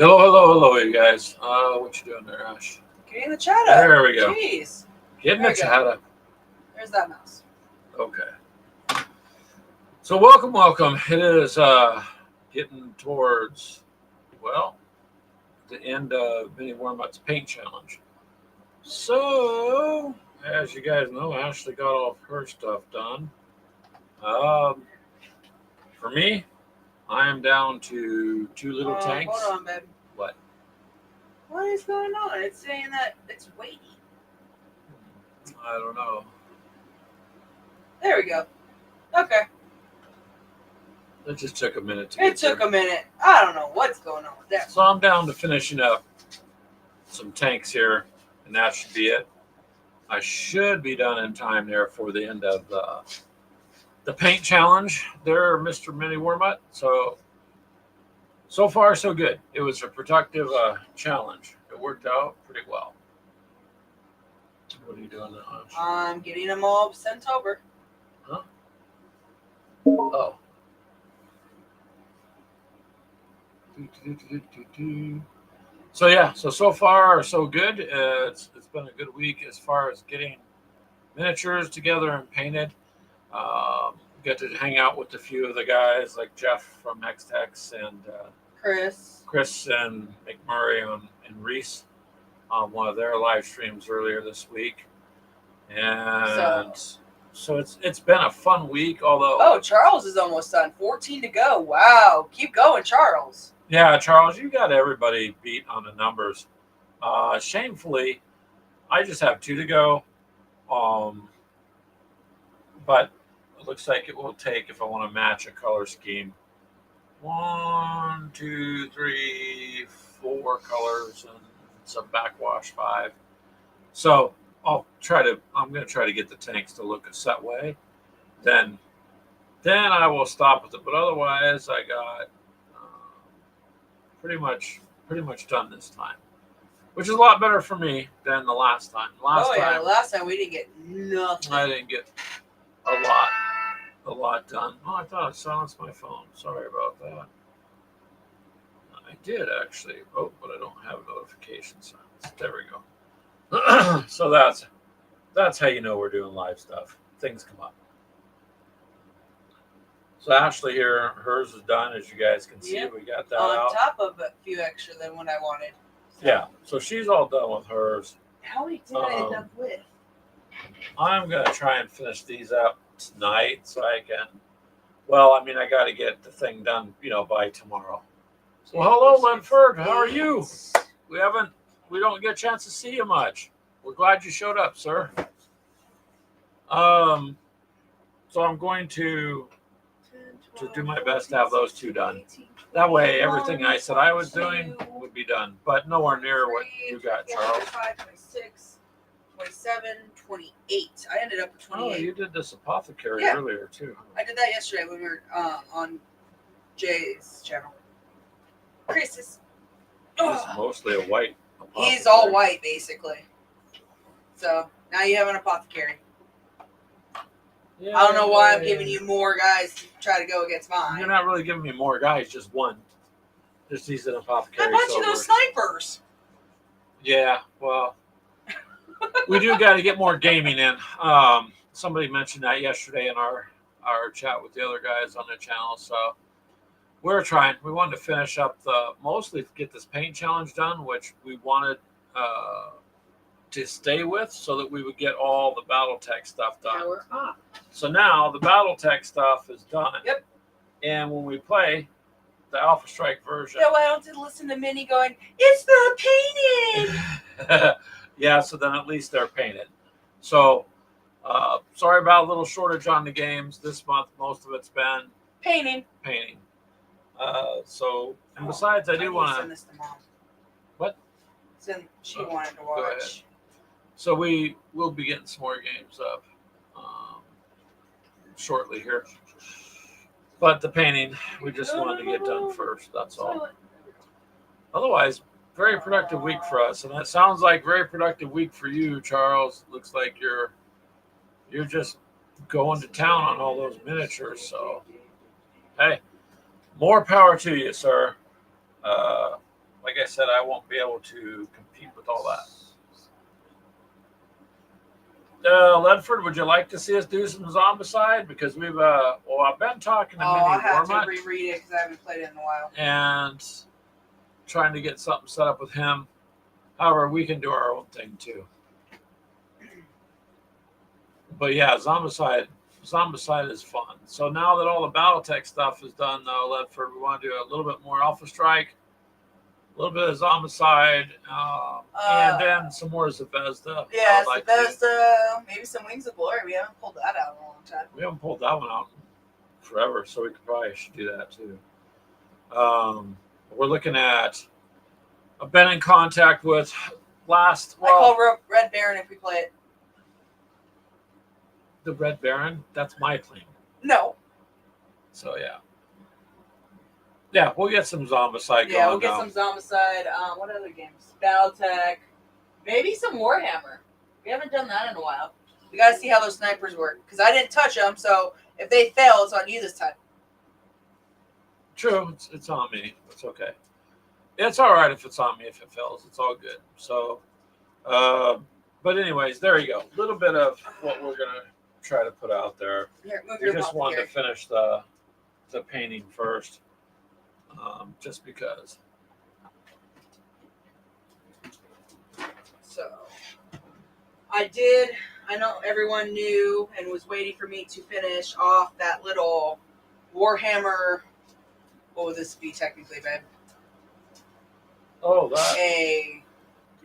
Hello, you guys. What you doing there, Ash? Getting the chat up. There we go. Jeez. Getting There the we go. chat up. There's that mouse. Okay. So welcome. It is getting towards the end of Mini Warm-Up's paint challenge. So as you guys know, Ashley got all of her stuff done. Um, for me, I am down to two little tanks. Hold on, babe. What? What is going on? It's saying that it's weighty. I don't know. There we go. Okay. It just took a minute to It get took there. a minute. I don't know what's going on with that. So I'm down to finishing up some tanks here, and that should be it. I should be done in time there for the end of the paint challenge there, Mr. Mini Warmut. So far, so good. It was a productive challenge. It worked out pretty well. What are you doing now? I'm getting them all sent over. Huh? Oh. So far so good. It's been a good week as far as getting miniatures together and painted. Get to hang out with a few of the guys like Jeff from hextexh and Chris and McMurray and Reese on one of their live streams earlier this week. And so it's been a fun week, although Charles is almost done. 14 to go. Wow. Keep going, Charles. Yeah, Charles, you got everybody beat on the numbers. Shamefully, I just have 2 to go. But it looks like it will take, if I want to match a color scheme, 1, 2, 3, 4 colors and some backwash 5. So I'm going to try to get the tanks to look a set way. Then I will stop with it. But otherwise, I got pretty much done this time, which is a lot better for me than the last time. Last time we didn't get nothing. I didn't get a lot done. Oh, I thought I silenced my phone. Sorry about that. I did actually. Oh, but I don't have notifications silenced. There we go. So that's how you know we're doing live stuff. Things come up. So Ashley here, hers is done, as you guys can see. Yep. We got that on out. top of a few extra than what I wanted. So. Yeah, so she's all done with hers. How many did I end up with? I'm going to try and finish these up tonight so I can, I got to get the thing done, by tomorrow. Well, hello, Linford. How are you? We don't get a chance to see you much. We're glad you showed up, sir. So I'm going to do my best to have those 2 done. That way, everything I said I was doing would be done, but nowhere near what you got, Charles. 25, 26, 27, 28. I ended up with 28. Oh, you did this apothecary earlier, too. I did that yesterday when we were on Jay's channel. Chris is... He's mostly a white apothecary. He's all white, basically. So, now you have an apothecary. Yeah, I don't know why I'm giving you more guys to try to go against mine. You're not really giving me more guys, just one. Just he's an apothecary. I bought you those snipers. Yeah, well, we do got to get more gaming in. Somebody mentioned that yesterday in our chat with the other guys on the channel. So we're trying. We wanted to finish up mostly get this paint challenge done, which we wanted to stay with so that we would get all the battletech stuff done. So now the battletech stuff is done. Yep. And when we play the Alpha Strike version. Yeah, well, I don't listen to Minnie going, it's the painting. Yeah, so then at least they're painted. So sorry about a little shortage on the games this month. Most of it's been painting. And besides, I do want to send this to Mom. What? She wanted to watch. So we will be getting some more games up shortly here. But the painting, we just wanted to get done first. That's all. Otherwise, very productive week for us. And that sounds like very productive week for you, Charles. Looks like you're just going to town on all those miniatures. So, hey, more power to you, sir. like I said, I won't be able to compete with all that. Ledford, would you like to see us do some Zombicide? Because we've, I've been talking to I'll Mini have to Warmut reread it because I haven't played it in a while. and trying to get something set up with him. However, we can do our own thing too. But yeah, Zombicide is fun. So now that all the battletech stuff is done, though, Ledford, we want to do a little bit more Alpha Strike, a little bit of Zombicide, and then some more Zvezda. Yeah, Zvezda, maybe some Wings of Glory. We haven't pulled that out in a long time. We haven't pulled that one out in forever, so we should do that too. We're looking at. I've been in contact with I call Red Baron if we play it. The Red Baron. That's my claim. No. So yeah. Yeah, we'll get some Zombicide going. Yeah, we'll get some Zombicide. What other games? Battletech. Maybe some Warhammer. We haven't done that in a while. We got to see how those snipers work. Because I didn't touch them, so if they fail, it's on you this time. True. It's on me. It's okay. It's all right if it's on me. If it fails, it's all good. So, but anyways, there you go. A little bit of what we're going to try to put out there. Here, move We your just wanted to here. finish the painting first. Just because. So, I know everyone knew and was waiting for me to finish off that little Warhammer. What would this be technically, babe? Oh, that.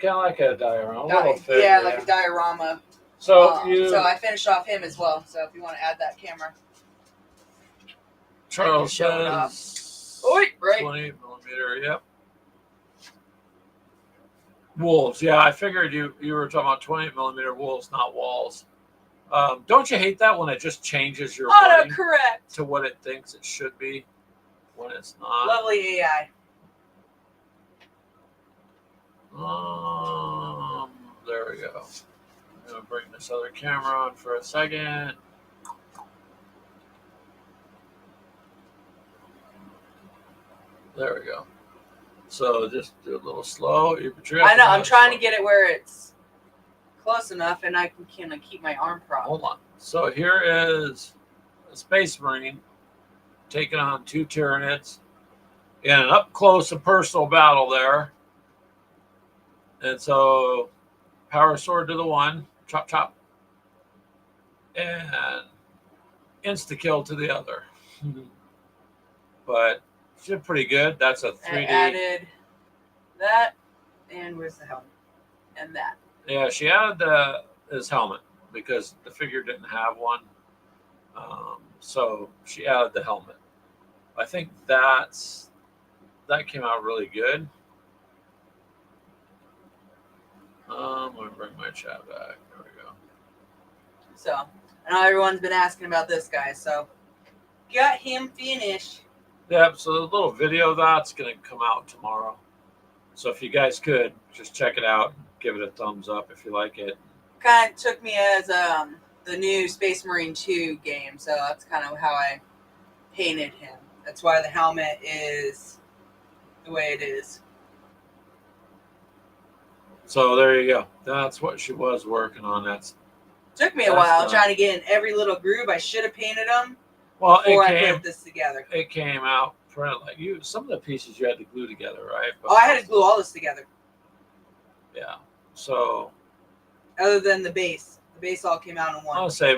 Kind of like a diorama. Like a diorama. So I finished off him as well. So if you want to add that camera. Charles says. Right. 28 millimeter. Yep. Wolves. Yeah, I figured you were talking about 28 millimeter wolves, not walls. Don't you hate that when it just changes your wording Autocorrect to what it thinks it should be when it's not? Lovely AI. There we go. I'm going to bring this other camera on for a second. There we go. So just do a little slow. I know. I'm trying to get it where it's close enough and I can kind of keep my arm propped. Hold on. So here is a Space Marine taking on 2 Tyranids in an up-close and personal battle there. And so power sword to the one, chop, chop, and insta-kill to the other. But she did pretty good. That's a 3D. I added that, and where's the helmet? And that. Yeah, she added his helmet because the figure didn't have one. So she added the helmet. I think that came out really good. I'm going to bring my chat back. There we go. So, I know everyone's been asking about this guy, so got him finished. Yep, so the little video of that's going to come out tomorrow. So if you guys could, just check it out. Give it a thumbs up if you like it. Kind of took me as the new Space Marine 2 game, so that's kind of how I painted him. That's why the helmet is the way it is. So there you go. That's what she was working on. Took me a while trying to get in every little groove. I should have painted them before I put this together. It came out printed like you. Some of the pieces you had to glue together, right? But I had to glue all this together. Yeah. So. Other than the base. The base all came out in one. I'll say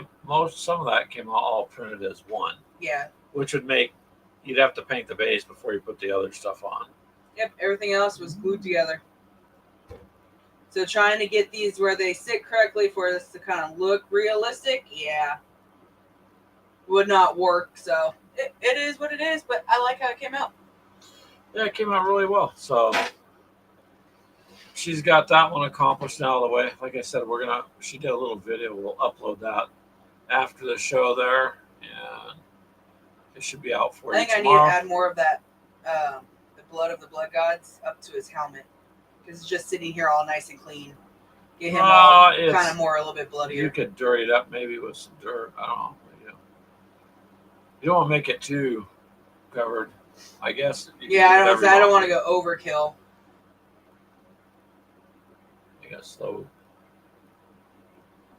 some of that came out all printed as one. Yeah. Which would make you'd have to paint the base before you put the other stuff on. Yep. Everything else was glued together. So trying to get these where they sit correctly for this to kind of look realistic, yeah, would not work. So it is what it is, but I like how it came out. Yeah, it came out really well. So she's got that one accomplished now. The way, like I said, she did a little video. We'll upload that after the show there, and it should be out for you tomorrow. I think I need to add more of that, the blood of the blood gods up to his helmet. It's just sitting here all nice and clean. Get him all kind of more a little bit bloodier. You could dirty it up maybe with some dirt. I don't know. You don't want to make it too covered, I guess. Yeah, I don't want to go overkill. You got slow.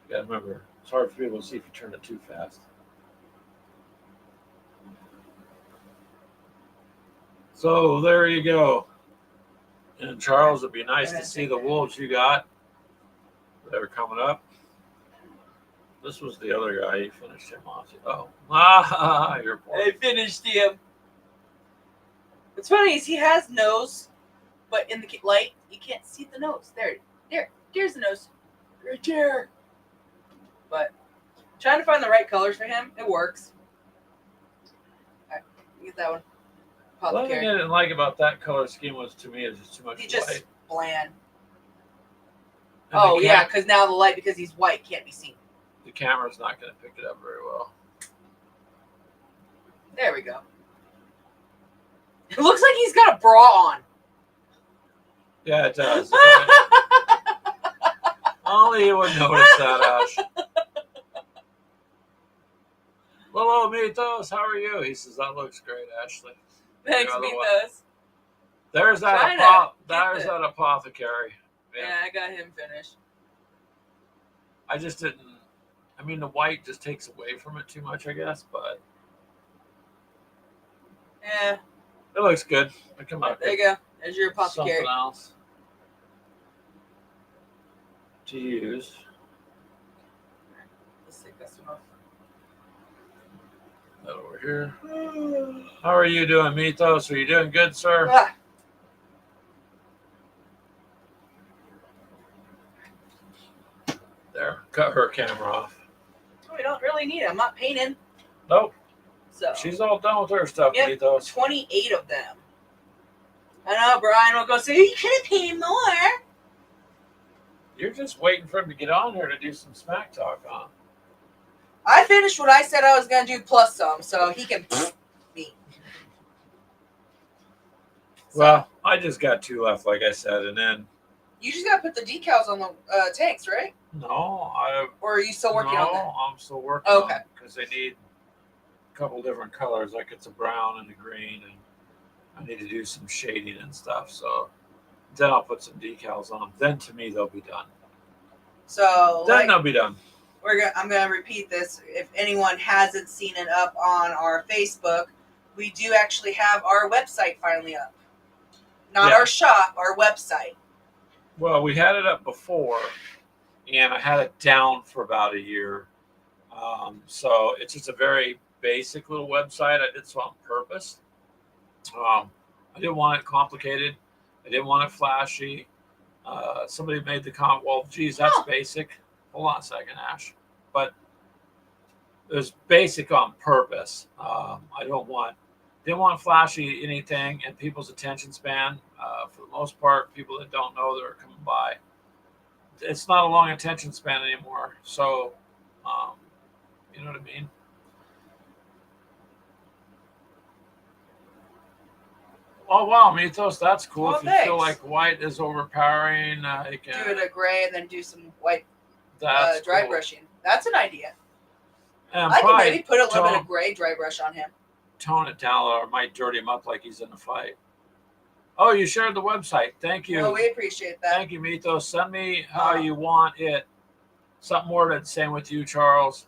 You got to remember, it's hard for people to see if you turn it too fast. So there you go. And Charles, it'd be nice to see the wolves you got that are coming up. This was the other guy. You finished him off. Oh, you're poor. I finished him. What's funny is he has nose, but in the light you can't see the nose. There's the nose, right there. But trying to find the right colors for him, it works. All right, get that one. The only thing I didn't like about that color scheme was, to me, is just too much He's just white. bland. And oh yeah, because now the light, because he's white, can't be seen. The camera's not going to pick it up very well. There we go. It looks like he's got a bra on. Yeah, it does. Only you would notice that, Ash. Hello, Mitos. How are you? He says, that looks great, Ashley. Thanks, Mitos. There's that that apothecary. Yeah, I got him finished. I just didn't. I mean, the white just takes away from it too much, I guess, but yeah, it looks good. Come on, there you go. There's your apothecary. Something else to use. Let's take this one off. That over here. How are you doing, Mitos? Are you doing good, sir? Ah. There, cut her camera off. We don't really need it. I'm not painting. Nope. So she's all done with her stuff, yep, Mitos. 28 of them. I know Brian will go say, you could have painted more. You're just waiting for him to get on here to do some smack talk, huh? I finished what I said I was going to do plus some, so he can me. Well, I just got 2 left, like I said, and then... You just got to put the decals on the tanks, right? No, Or are you still working on that? No, I'm still working on it, because they need a couple different colors, like it's a brown and a green, and I need to do some shading and stuff, so then I'll put some decals on them. Then, to me, they'll be done. So then they'll be done. I'm going to repeat this. If anyone hasn't seen it up on our Facebook, we do actually have our website finally up. Not our shop, our website. Well, we had it up before, and I had it down for about a year. So it's just a very basic little website. I did so on purpose. I didn't want it complicated. I didn't want it flashy. Somebody made the comment, well, geez, that's basic. Hold on a second, Ash. But it was basic on purpose. I didn't want flashy anything, and people's attention span, for the most part, people that don't know that are coming by, it's not a long attention span anymore. So, you know what I mean? Oh, wow, Mythos, that's cool. Well, if you feel like white is overpowering, you can do it a gray and then do some white dry brushing. That's an idea. And I can maybe put a little bit of gray dry brush on him. Tone it down, or it might dirty him up like he's in a fight. Oh, you shared the website. Thank you. Well, we appreciate that. Thank you, Mythos. Send me how you want it. Something more than same with you, Charles.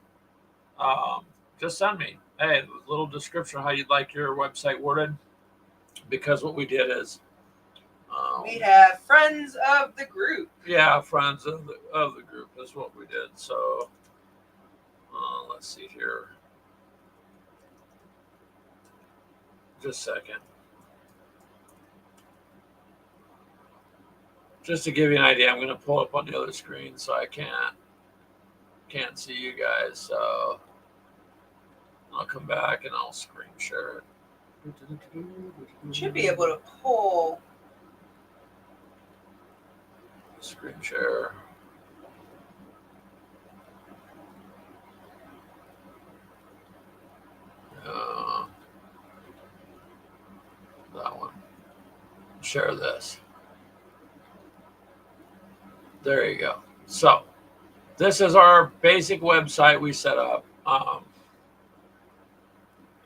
Just send me, hey, a little description of how you'd like your website worded. Because what we did is we have friends of the group. Yeah, friends of the group is what we did. So let's see here. Just a second. Just to give you an idea, I'm going to pull up on the other screen so I can't see you guys. So I'll come back and I'll screen share it. Should be able to pull. Screen share. That one. Share this. There you go. So this is our basic website we set up.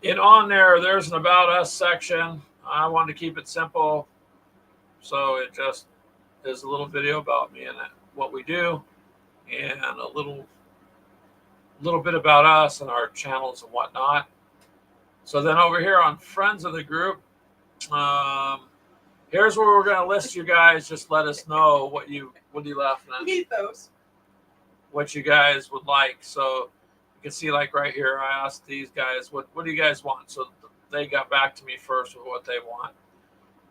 And on there's an About Us section. I wanted to keep it simple, so it just is a little video about me in it. what we do and a little bit about us and our channels and whatnot. So then over here on friends of the group, here's where we're going to list you guys. Just let us know what you laughing at. Mythos. What you guys would like. So you can see, like right here, I asked these guys, what do you guys want? So they got back to me first with what they want.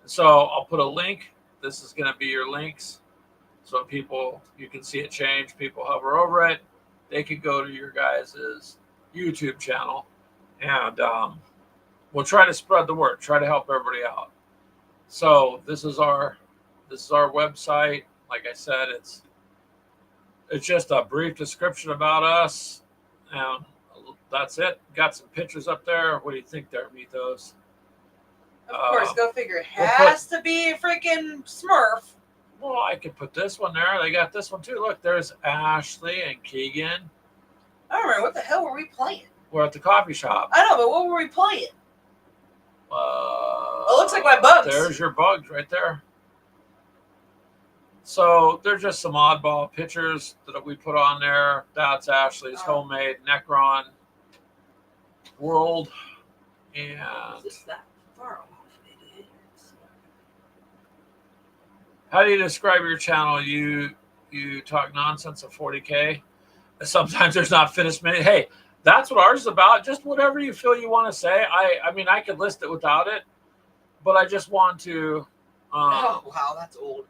So I'll put a link. This is going to be your links. So people, you can see it change. People hover over it. They could go to your guys' YouTube channel, and we'll try to spread the word. Try to help everybody out. So this is our website. Like I said, it's just a brief description about us, and that's it. Got some pictures up there. What do you think there, Mythos? Of course, go figure. It has to be a freaking Smurf. Well, I could put this one there. They got this one too. Look, there's Ashley and Keegan. I don't remember. What the hell were we playing? We're at the coffee shop. I know, but what were we playing? It looks like my bugs. There's your bugs right there. So they're just some oddball pictures that we put on there. That's Ashley's homemade Necron world. And Just that far off. It is. How do you describe your channel? You talk nonsense of 40K. Sometimes there's not finished many. Hey, that's what ours is about. Just whatever you feel you want to say. I mean, I could list it without it, but I just want to. Oh wow, that's old.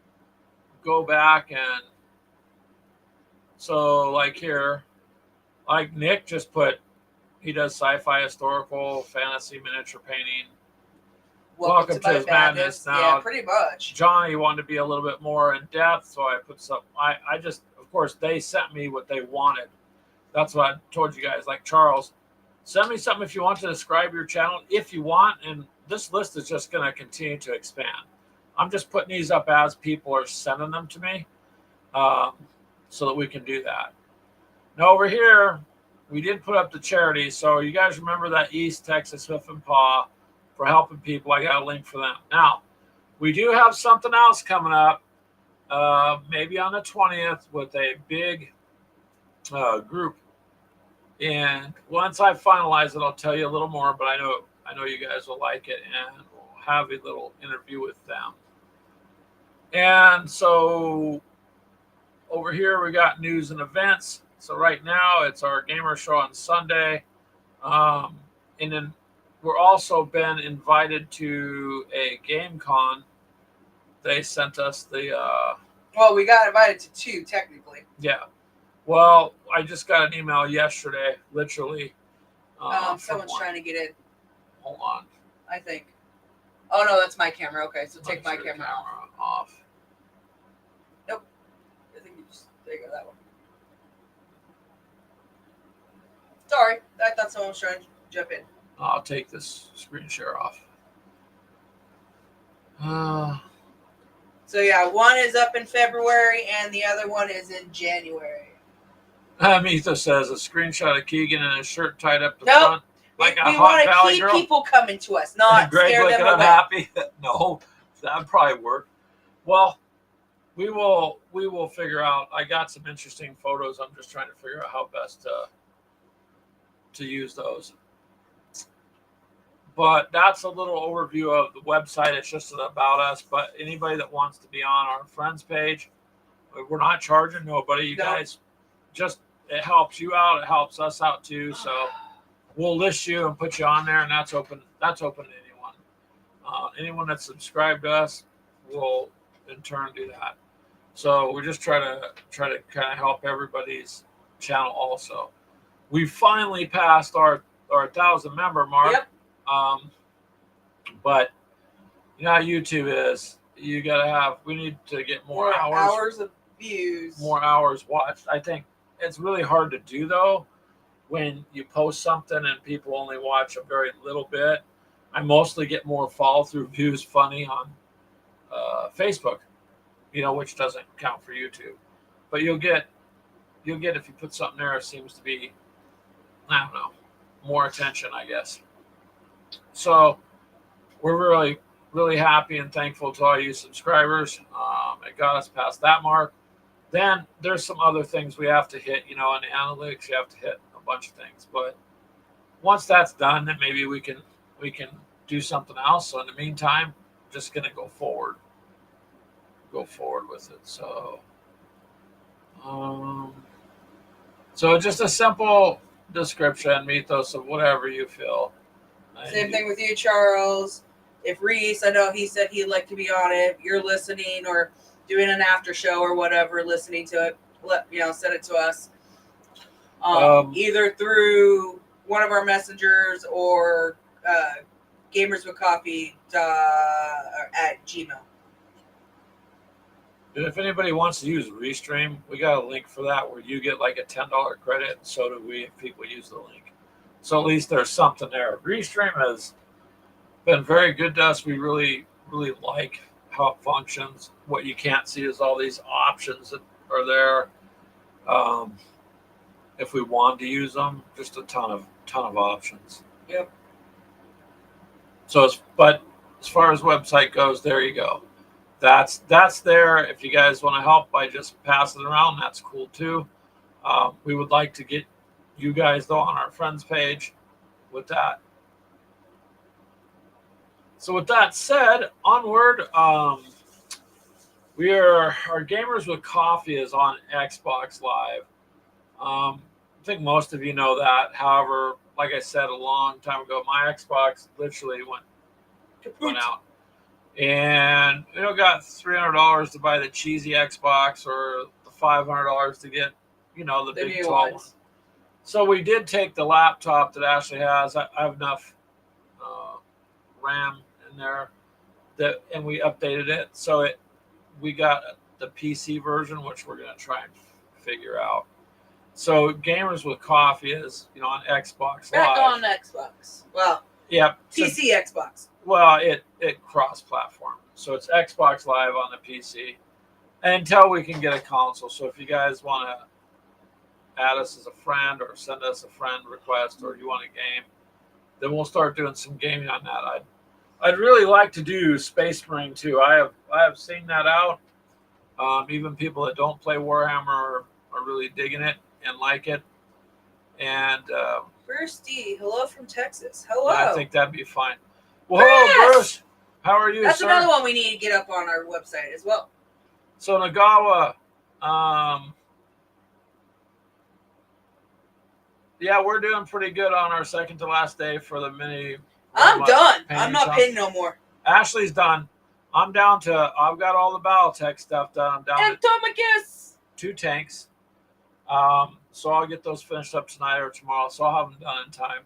Go back and so like here, like Nick just put, he does sci-fi, historical, fantasy, miniature painting. Welcome to his madness. Now, yeah, pretty much. Johnny wanted to be a little bit more in depth, so I put some. I just, of course, they sent me what they wanted. That's what I told you guys. Like Charles, send me something if you want to describe your channel, if you want. And this list is just going to continue to expand. I'm just putting these up as people are sending them to me, so that we can do that. Now over here, we did put up the charity. So you guys remember that East Texas Hoof and Paw for helping people. I got a link for them. Now, we do have something else coming up, maybe on the 20th with a big group. And once I finalize it, I'll tell you a little more, but I know you guys will like it, and we'll have a little interview with them. And so over here, we got news and events. So right now, it's our gamer show on Sunday. And then we're also been invited to a game con. They sent us the... well, we got invited to 2, technically. Yeah. Well, I just got an email yesterday, literally. Someone's trying to get in. Hold on. I think. Oh, no, that's my camera. Okay, so take my camera off. Nope. I think you just... There you go, that one. Sorry, I thought someone was trying to jump in. I'll take this screen share off. So yeah, one is up in February and the other one is in January. Mythos says a screenshot of Keegan in his shirt tied up the front. Like we want to keep people coming to us, not Greg scare looking them away. Unhappy. No, that'd probably work. Well, we will figure out. I got some interesting photos. I'm just trying to figure out how best to use those. But that's a little overview of the website. It's just about us. But anybody that wants to be on our friends page, we're not charging nobody. You guys, just it helps you out. It helps us out too. So we'll list you and put you on there, and that's open. That's open to anyone. Anyone that's subscribed to us will in turn do that. So we're just trying to kind of help everybody's channel. Also, we finally passed our 1,000 member mark. Yep. But you know how YouTube is. You gotta have. We need to get more hours of views. More hours watched. I think it's really hard to do though when you post something and people only watch a very little bit. I mostly get more follow through views, funny on Facebook, which doesn't count for YouTube. But you'll get if you put something there, it seems to be, I don't know, more attention, I guess. So we're really, really happy and thankful to all you subscribers. It got us past that mark. Then there's some other things we have to hit. In the analytics, you have to hit a bunch of things. But once that's done, then maybe we can do something else. So in the meantime, just gonna go forward with it. Um, so just a simple description, mythos of whatever you feel. Same thing with you, Charles. If Reese, I know he said he'd like to be on it. You're listening or doing an after show or whatever, listening to it. Send it to us. Either through one of our messengers or gamerswithcoffee at Gmail. And if anybody wants to use Restream, we got a link for that where you get like a $10 credit, and so do we if people use the link. So at least there's something there. Restream has been very good to us. We really, really like how it functions. What you can't see is all these options that are there. If we wanted to use them, just a ton of options. Yep. So, but as far as website goes, there you go. That's there. If you guys want to help by just passing it around, that's cool too. We would like to get you guys though on our friends page with that. So with that said, onward. Our Gamers with Coffee is on Xbox Live. I think most of you know that. However, like I said a long time ago, my Xbox literally went out. And got $300 to buy the cheesy Xbox or the $500 to get, the big 12 one. So we did take the laptop that Ashley has. I have enough RAM in there and we updated it. So we got the PC version, which we're going to try and figure out. So Gamers with Coffee is, on Xbox Live. Back on Xbox. Well, yeah. PC Xbox. Well, it cross-platform. So it's Xbox Live on the PC until we can get a console. So if you guys want to add us as a friend or send us a friend request or you want a game, then we'll start doing some gaming on that. I'd really like to do Space Marine too. I have seen that out. Even people that don't play Warhammer are really digging it and like it. And Bursty, hello from Texas. Hello. I think that'd be fine. Well, hello, Bruce. How are you, That's sir? another one we need to get up on our website as well. So Nagawa, yeah, we're doing pretty good on our second to last day for the mini. I'm done. I'm not pinning no more. Ashley's done. I've got all the battletech stuff done. I'm down to 2 tanks. So I'll get those finished up tonight or tomorrow. So I'll have them done in time.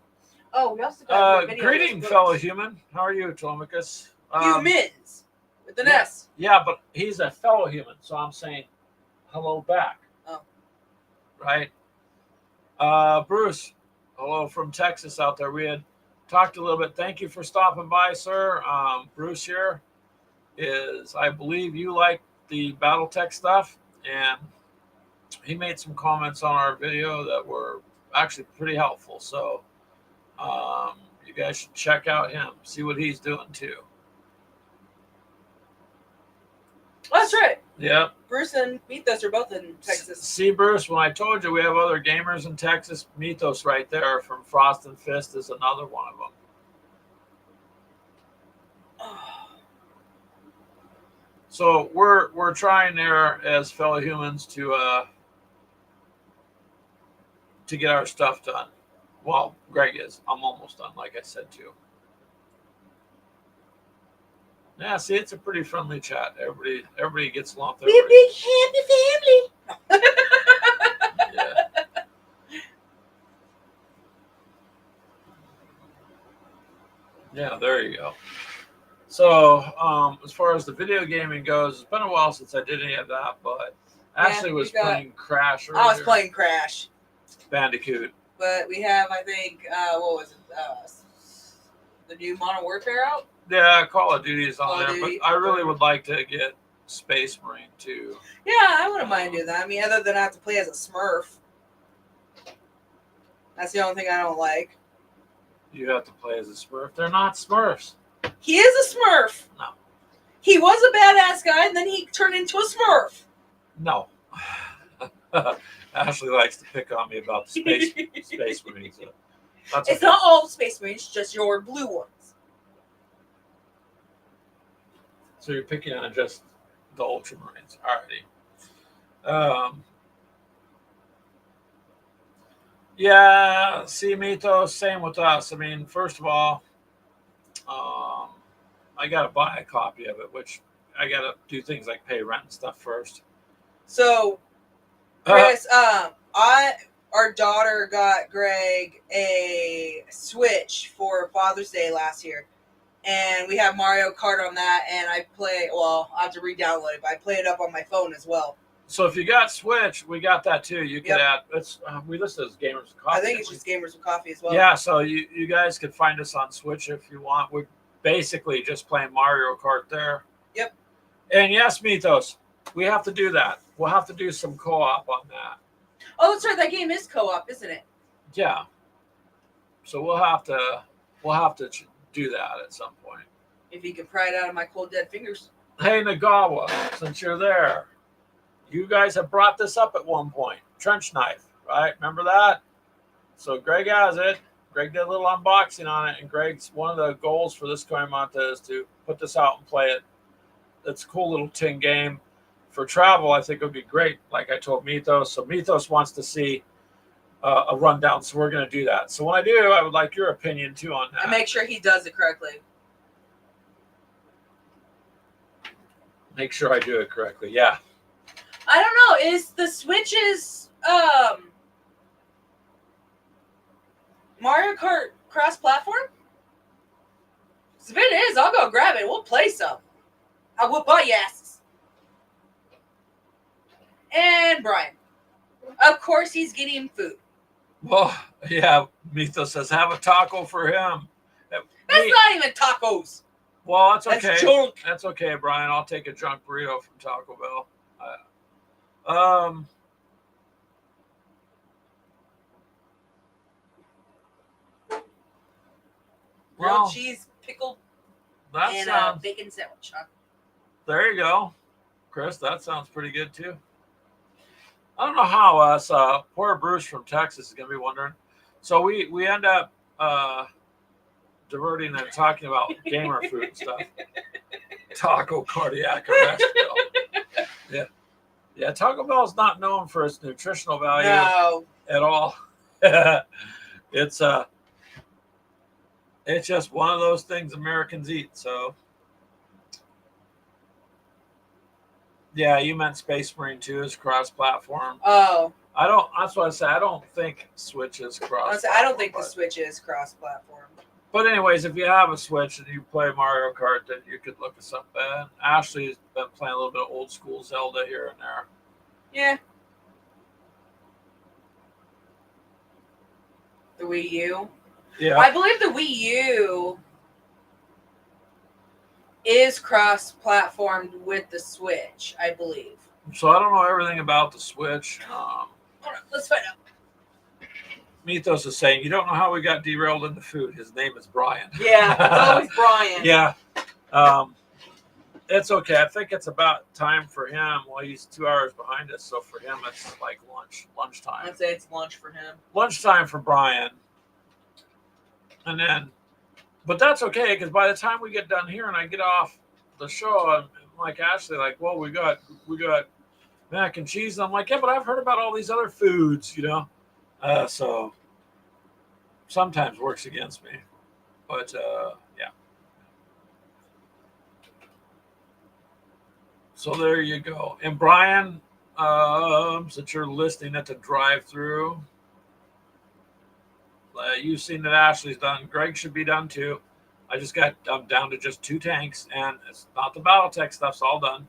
Oh, we also got greeting, fellow human. How are you, Telemachus? Humans with an S. Yeah, but he's a fellow human, so I'm saying hello back. Oh. Right? Bruce, hello from Texas out there. We had talked a little bit. Thank you for stopping by, sir. Bruce here is, I believe you like the battletech stuff, and he made some comments on our video that were actually pretty helpful. So you guys should check out him, see what he's doing too. That's right. Yep. Bruce and Mythos are both in Texas. See, Bruce, when I told you we have other gamers in Texas, Mythos right there from Frost and Fist is another one of them. So we're trying there as fellow humans to get our stuff done. Well, Greg is. I'm almost done, like I said too. Yeah, see, it's a pretty friendly chat. Everybody gets along. We're a big happy family. Yeah. Yeah, there you go. So, as far as the video gaming goes, it's been a while since I did any of that, but Ashley was playing Crash earlier. I was playing Crash. Bandicoot. But we have, I think, what was it? The new Modern Warfare out? Yeah, Call of Duty is on there, but I really would like to get Space Marine too. Yeah, I wouldn't mind doing that. I mean, other than I have to play as a Smurf. That's the only thing I don't like. You have to play as a Smurf. They're not Smurfs. He is a Smurf. No. He was a badass guy, and then he turned into a Smurf. No. Ashley likes to pick on me about the space marines. So that's It's okay. not all the Space Marines, just your blue ones. So you're picking on just the Ultramarines. Alrighty. Yeah, see, Mythos, same with us. I mean, first of all, um, I got to buy a copy of it, which I got to do things like pay rent and stuff first. So, Chris, our daughter got Greg a Switch for Father's Day last year, and we have Mario Kart on that. And I play. Well, I have to re-download it, but I play it up on my phone as well. So if you got Switch, we got that too. You could add. It's we listed as Gamers with Coffee. I think it's just Gamers with Coffee as well. Yeah, so you guys could find us on Switch if you want. We're basically just playing Mario Kart there. Yep. And yes, Mythos, we have to do that. We'll have to do some co-op on that. Oh, that's right. That game is co-op, isn't it? Yeah. So we'll have to do that at some point. If you can pry it out of my cold dead fingers. Hey Nagawa, since you're there, you guys have brought this up at one point. Trench knife, right? Remember that? So Greg has it. Greg did a little unboxing on it, and Greg's one of the goals for this coin month is to put this out and play it. It's a cool little tin game. For travel, I think it would be great, like I told Mythos. So Mythos wants to see a rundown, so we're going to do that. So when I do, I would like your opinion too on that. And make sure he does it correctly. Make sure I do it correctly. Yeah. I don't know. Is the Switch's Mario Kart cross-platform? If it is, I'll go grab it. We'll play some. I will buy your asses. And Brian. Of course he's getting food. Well, yeah, Mythos says have a taco for him. That's not even tacos. Well, that's okay. That's junk. That's okay, Brian. I'll take a junk burrito from Taco Bell. Grilled cheese, pickled, and sounds, bacon sandwich. Huh? There you go, Chris. That sounds pretty good too. I don't know how us poor Bruce from Texas is going to be wondering. So we end up diverting and talking about gamer food and stuff. Taco cardiac arrest bill. Yeah. Taco Bell is not known for its nutritional value at all. It's just one of those things Americans eat. So yeah, you meant Space Marine 2 is cross-platform. Oh. That's what I said. I don't think Switch is cross-platform. I don't think the Switch is cross-platform. But anyways, if you have a Switch and you play Mario Kart, then you could look us up. Ashley's been playing a little bit of old school Zelda here and there. Yeah. The Wii U? Yeah. I believe the Wii U is cross-platformed with the Switch, I believe. So I don't know everything about the Switch. Hold on, let's find out. Mythos is saying, you don't know how we got derailed into food. His name is Brian. Yeah, it's always Brian. Yeah. It's okay. I think it's about time for him. Well, he's 2 hours behind us. So for him, it's like lunchtime. I'd say it's lunch for him. Lunchtime for Brian. And then, but that's okay, because by the time we get done here and I get off the show, I'm like Ashley, like, well, we got mac and cheese. And I'm like, yeah, but I've heard about all these other foods, so sometimes works against me. But yeah. So there you go. And Brian, since you're listening at the drive-through, you've seen that Ashley's done. Greg should be done too. I'm down to just 2 tanks, and it's not the battletech stuff's all done.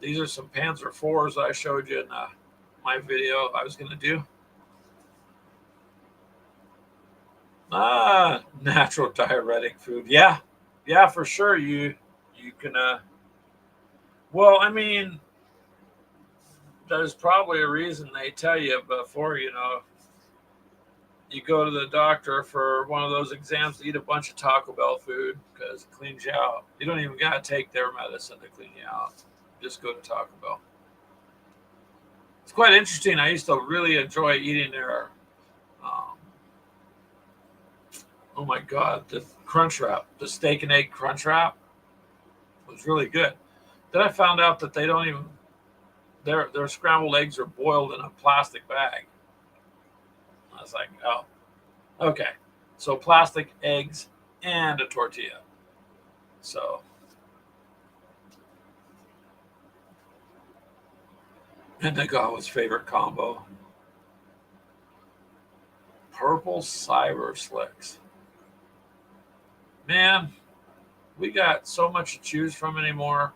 These are some Panzer IVs that I showed you in my video I was going to do. Natural diuretic food. Yeah, for sure. You can. Well, I mean, there's probably a reason they tell you before you go to the doctor for one of those exams to eat a bunch of Taco Bell food because it cleans you out. You don't even got to take their medicine to clean you out. Just go to Taco Bell. It's quite interesting. I used to really enjoy eating their, um, oh my God, the crunch wrap, the steak and egg crunch wrap was really good. Then I found out that they don't even, their scrambled eggs are boiled in a plastic bag. I was like, oh, okay. So plastic eggs and a tortilla. So, and Nagawa's favorite combo, purple cyber slicks. Man, we got so much to choose from anymore.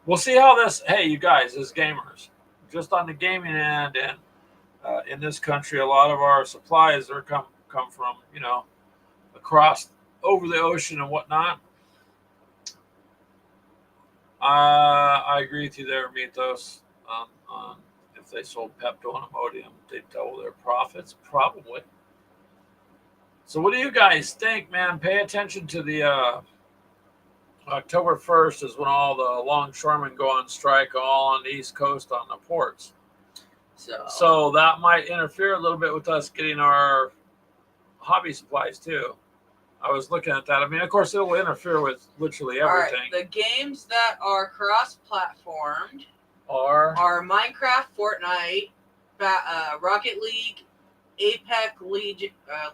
We'll see how this. Hey, you guys, as gamers, just on the gaming end, and in this country, a lot of our supplies are come from across over the ocean and whatnot. I agree with you there, Mythos. On if they sold Pepto and Imodium, they'd double their profits, probably. So, what do you guys think, man? Pay attention to the October 1st is when all the longshoremen go on strike, all on the East Coast on the ports. So that might interfere a little bit with us getting our hobby supplies too. I was looking at that. I mean, of course, it will interfere with literally everything. All right, the games that are cross-platformed are Minecraft, Fortnite, Rocket League, Apex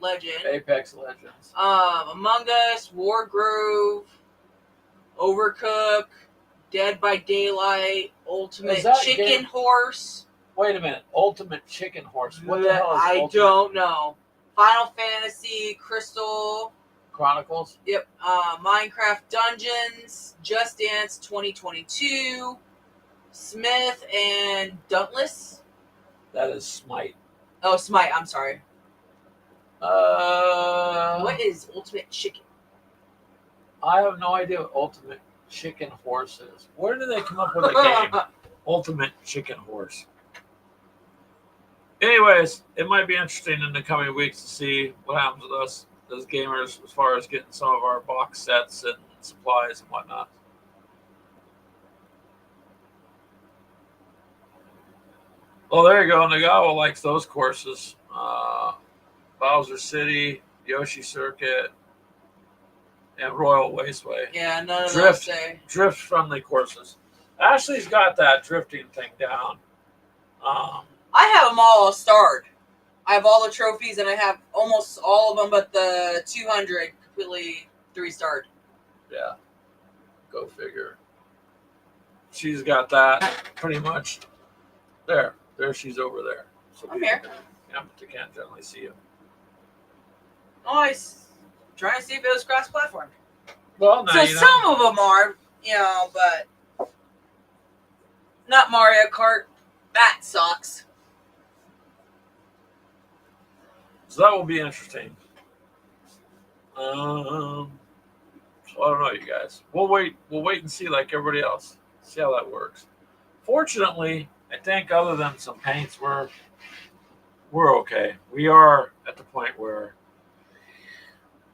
Legend, Apex Legends, Among Us, Wargroove, Overcooked, Dead by Daylight, Ultimate Chicken game? Horse. Wait a minute, Ultimate Chicken Horse. What the hell is I Ultimate? don't know. Final Fantasy, Crystal Chronicles. Yep. Minecraft Dungeons, Just Dance 2022, Smith and Dauntless. That is Smite. Oh, Smite. I'm sorry. What is Ultimate Chicken? I have no idea what Ultimate Chicken Horse is. Where did they come up with a game? Ultimate Chicken Horse. Anyways, it might be interesting in the coming weeks to see what happens with us as gamers as far as getting some of our box sets and supplies and whatnot. Oh, there you go. Nagawa likes those courses. Bowser City, Yoshi Circuit, and Royal Wasteway. Yeah, none of those say. Drift-friendly courses. Ashley's got that drifting thing down. I have them all starred. I have all the trophies, and I have almost all of them, but the 200 completely 3-starred. Yeah, go figure. She's got that pretty much. There she's over there. So I'm here. Yeah, but they can't generally see you. Oh, I was trying to see if it was cross-platform. Well, no, so some of them are, but not Mario Kart. That sucks. So that will be interesting. So I don't know, you guys. We'll wait and see, like everybody else. See how that works. Fortunately, I think other than some paints, we're okay. We are at the point where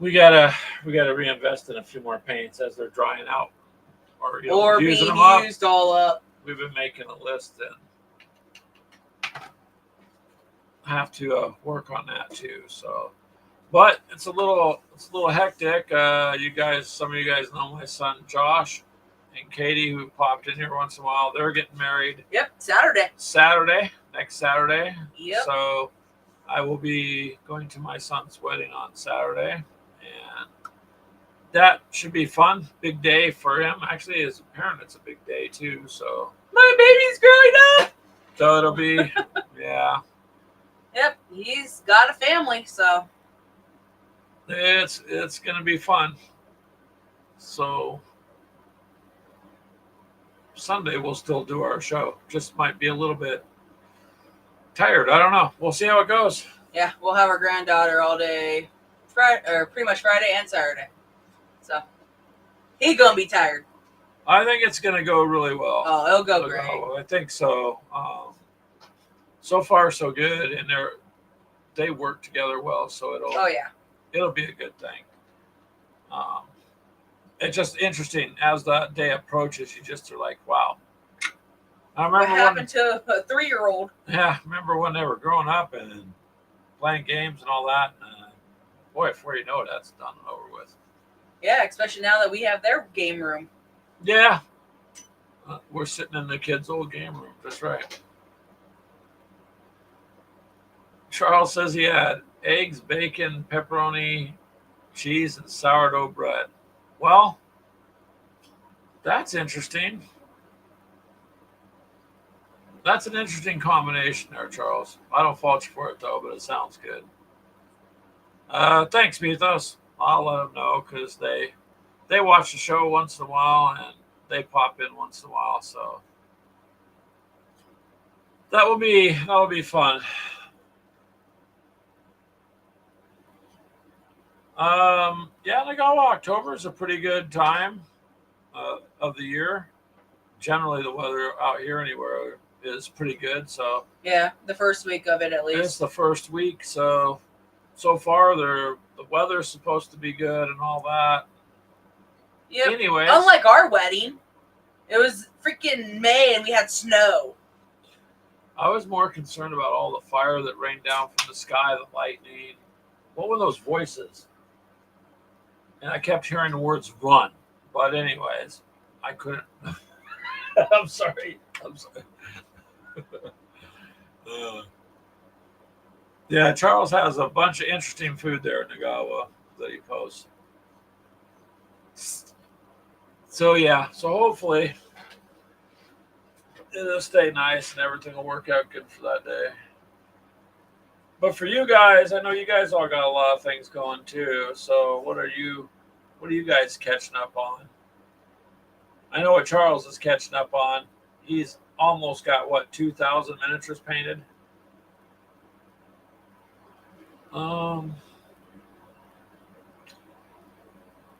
we gotta reinvest in a few more paints as they're drying out, or using being them up. used all up. We've been making a list and have to work on that too. So, but it's a little hectic. Some of you guys know my son Josh and Katie, who popped in here once in a while. They're getting married. Yep, Next Saturday. Yep. So I will be going to my son's wedding on Saturday, and that should be fun. Big day for him. Actually, as a parent, it's a big day too. So my baby's growing up. So it'll be, yeah. Yep, he's got a family, so it's gonna be fun. So Sunday we'll still do our show. Just might be a little bit tired. I don't know. We'll see how it goes. Yeah, we'll have our granddaughter all day, Friday, or pretty much Friday and Saturday. So he's gonna be tired. I think it's gonna go really well. Oh, it'll go great. I think so. So far so good, and they work together well. So it'll be a good thing. It's just interesting as the day approaches. You just are like, wow. I What remember happened to a 3-year-old? Yeah, remember when they were growing up and playing games and all that. Boy, before you know it, that's done and over with. Yeah, especially now that we have their game room. Yeah, we're sitting in the kids' old game room. That's right. Charles says he had eggs, bacon, pepperoni, cheese, and sourdough bread. Well, that's interesting. That's an interesting combination there, Charles. I don't fault you for it, though, but it sounds good. Thanks, Mythos. I'll let them know because they watch the show once in a while and they pop in once in a while. So that'll be fun. Yeah, Nagawa October is a pretty good time of the year. Generally, the weather out here anywhere is pretty good. So Yeah, the first week of it at it's least. the first week. So far, the weather's supposed to be good and all that. Yep. Anyways, Unlike our wedding, it was freaking May and we had snow. I was more concerned about all the fire that rained down from the sky, the lightning. What were those voices? And I kept hearing the words "run," but anyways, I couldn't. I'm sorry. Uh, yeah, Charles has a bunch of interesting food there in Nagawa that he posts. So yeah, so hopefully it'll stay nice and everything will work out good for that day. But for you guys, I know you guys all got a lot of things going too. So what are you guys catching up on? I know what Charles is catching up on. He's almost got what 2,000 miniatures painted. Um,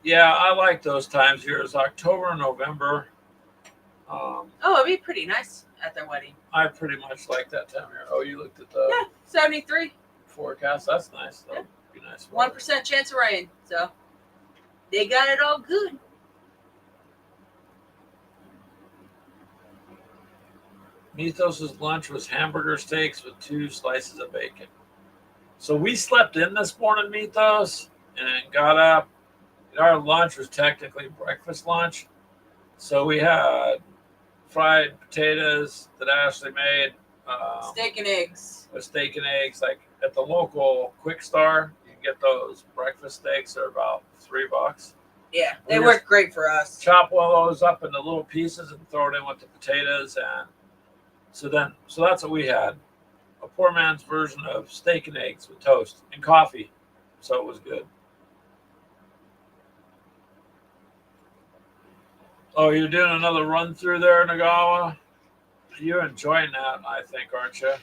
yeah, I like those times here. It's October and November. Oh, it'd be pretty nice at their wedding. I pretty much like that time here. Oh, you looked at the 73. forecast. That's nice. That'll be nice. 1% chance of rain. So they got it all good. Mythos's lunch was hamburger steaks with 2 slices of bacon. So we slept in this morning, Mythos, and got up. Our lunch was technically breakfast lunch. So we had fried potatoes that Ashley made. Steak and eggs. With steak and eggs. Like at the local Quick Star, you can get those breakfast steaks. They're about $3. Yeah, they work great for us. Chop one of those up into little pieces and throw it in with the potatoes. And so that's what we had. A poor man's version of steak and eggs with toast and coffee. So it was good. Oh, you're doing another run through there, Nagawa? You're enjoying that, I think, aren't you?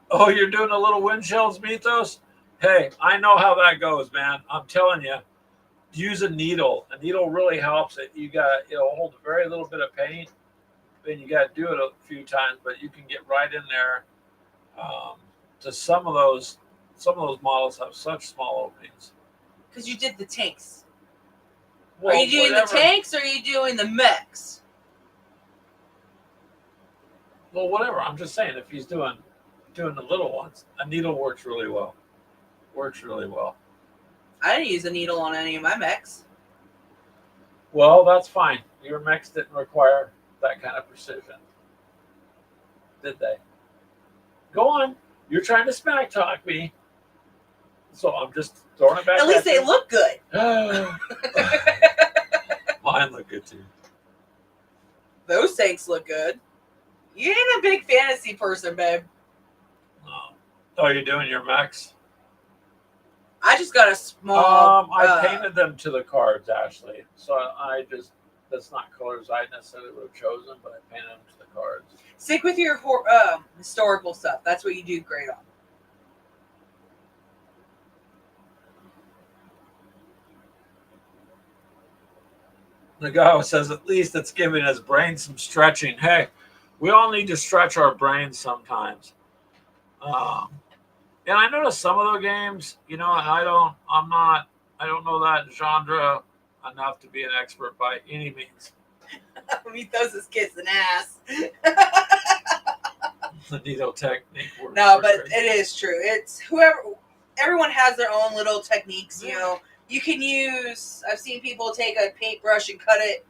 Oh, you're doing a little windshields, Mythos? Hey, I know how that goes, man. I'm telling you. Use a needle. A needle really helps it. It'll hold a very little bit of paint, and you got to do it a few times, but you can get right in there. To some of those models have such small openings. Because you did the tanks. Well, are you doing the tanks or are you doing the mechs? Well, whatever. I'm just saying, if he's doing the little ones, a needle works really well. I didn't use a needle on any of my mechs. Well, that's fine. Your mechs didn't require that kind of precision, did they? Go on. You're trying to smack talk me. So I'm just throwing it back. At least they look good. Mine look good too. Those tanks look good. You ain't a big fantasy person, babe. No. Oh, you're doing your mechs? I just got a small. I painted them to the cards, Ashley. So that's not colors I necessarily would have chosen, but I painted them to the cards. Stick with your historical stuff. That's what you do great on. Nagawa says, at least it's giving his brain some stretching. Hey, we all need to stretch our brains sometimes. And I noticed some of the games, I don't know that genre. enough to be an expert by any means. He throws his kids an ass. The needle technique. No, but it is true. It's everyone has their own little techniques, you know. You can use, I've seen people take a paintbrush and cut it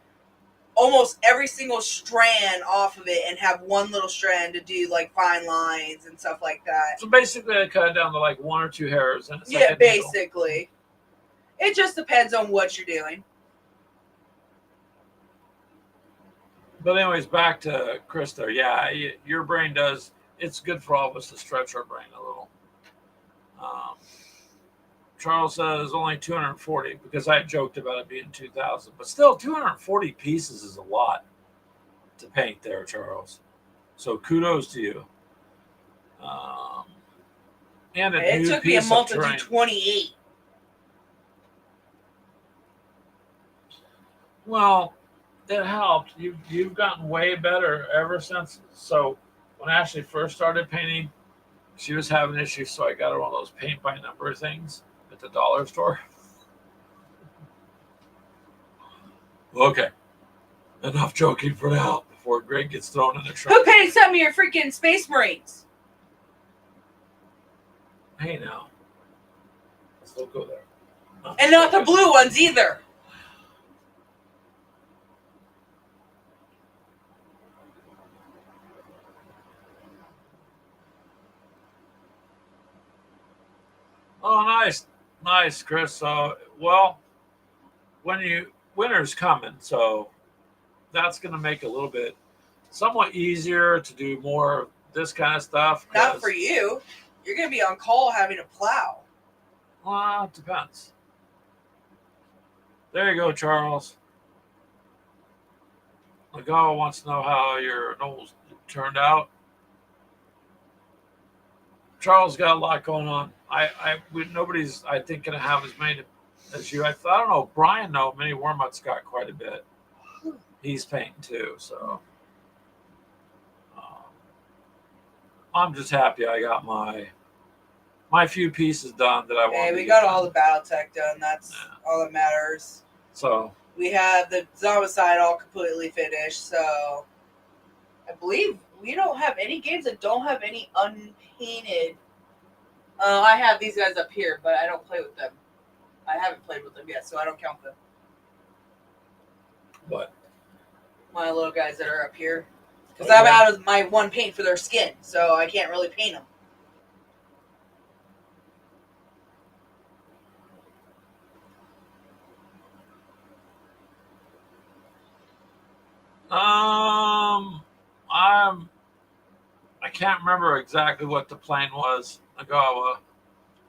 almost every single strand off of it and have one little strand to do like fine lines and stuff like that. So basically I cut it down to like 1 or 2 hairs. And it's yeah, like basically. It just depends on what you're doing. But anyways, back to Chris there. Yeah, your brain does. It's good for all of us to stretch our brain a little. Charles says only 240 because I joked about it being 2,000. But still, 240 pieces is a lot to paint there, Charles. So kudos to you. And it took me a month to do 28. Well, it helped. You've gotten way better ever since. So when Ashley first started painting, she was having issues, so I got her one of those paint by number things at the dollar store. Okay, enough joking for now before Greg gets thrown in the trunk. Who painted some of your freaking Space Marines? Hey now, let's don't go there. And not the blue ones either. Oh, nice, Chris. So, well, winter's coming, so that's going to make it a little bit somewhat easier to do more of this kind of stuff. Not for you. You're going to be on call having to plow. Well, it depends. There you go, Charles. Legawa wants to know how your nose turned out. Charles got a lot going on. Nobody's, I think, going to have as many as you. I don't know. Brian, though, Mini Wormut's got quite a bit. He's painting too, so I'm just happy I got my few pieces done that I wanted. Hey, we got all the battletech done. That's all that matters. So we have the Zombicide all completely finished. So I believe we don't have any games that don't have any unpainted. I have these guys up here, but I don't play with them. I haven't played with them yet, so I don't count them. What? My little guys that are up here. Because I'm out of my one paint for their skin, so I can't really paint them. I can't remember exactly what the plane was, Nagawa.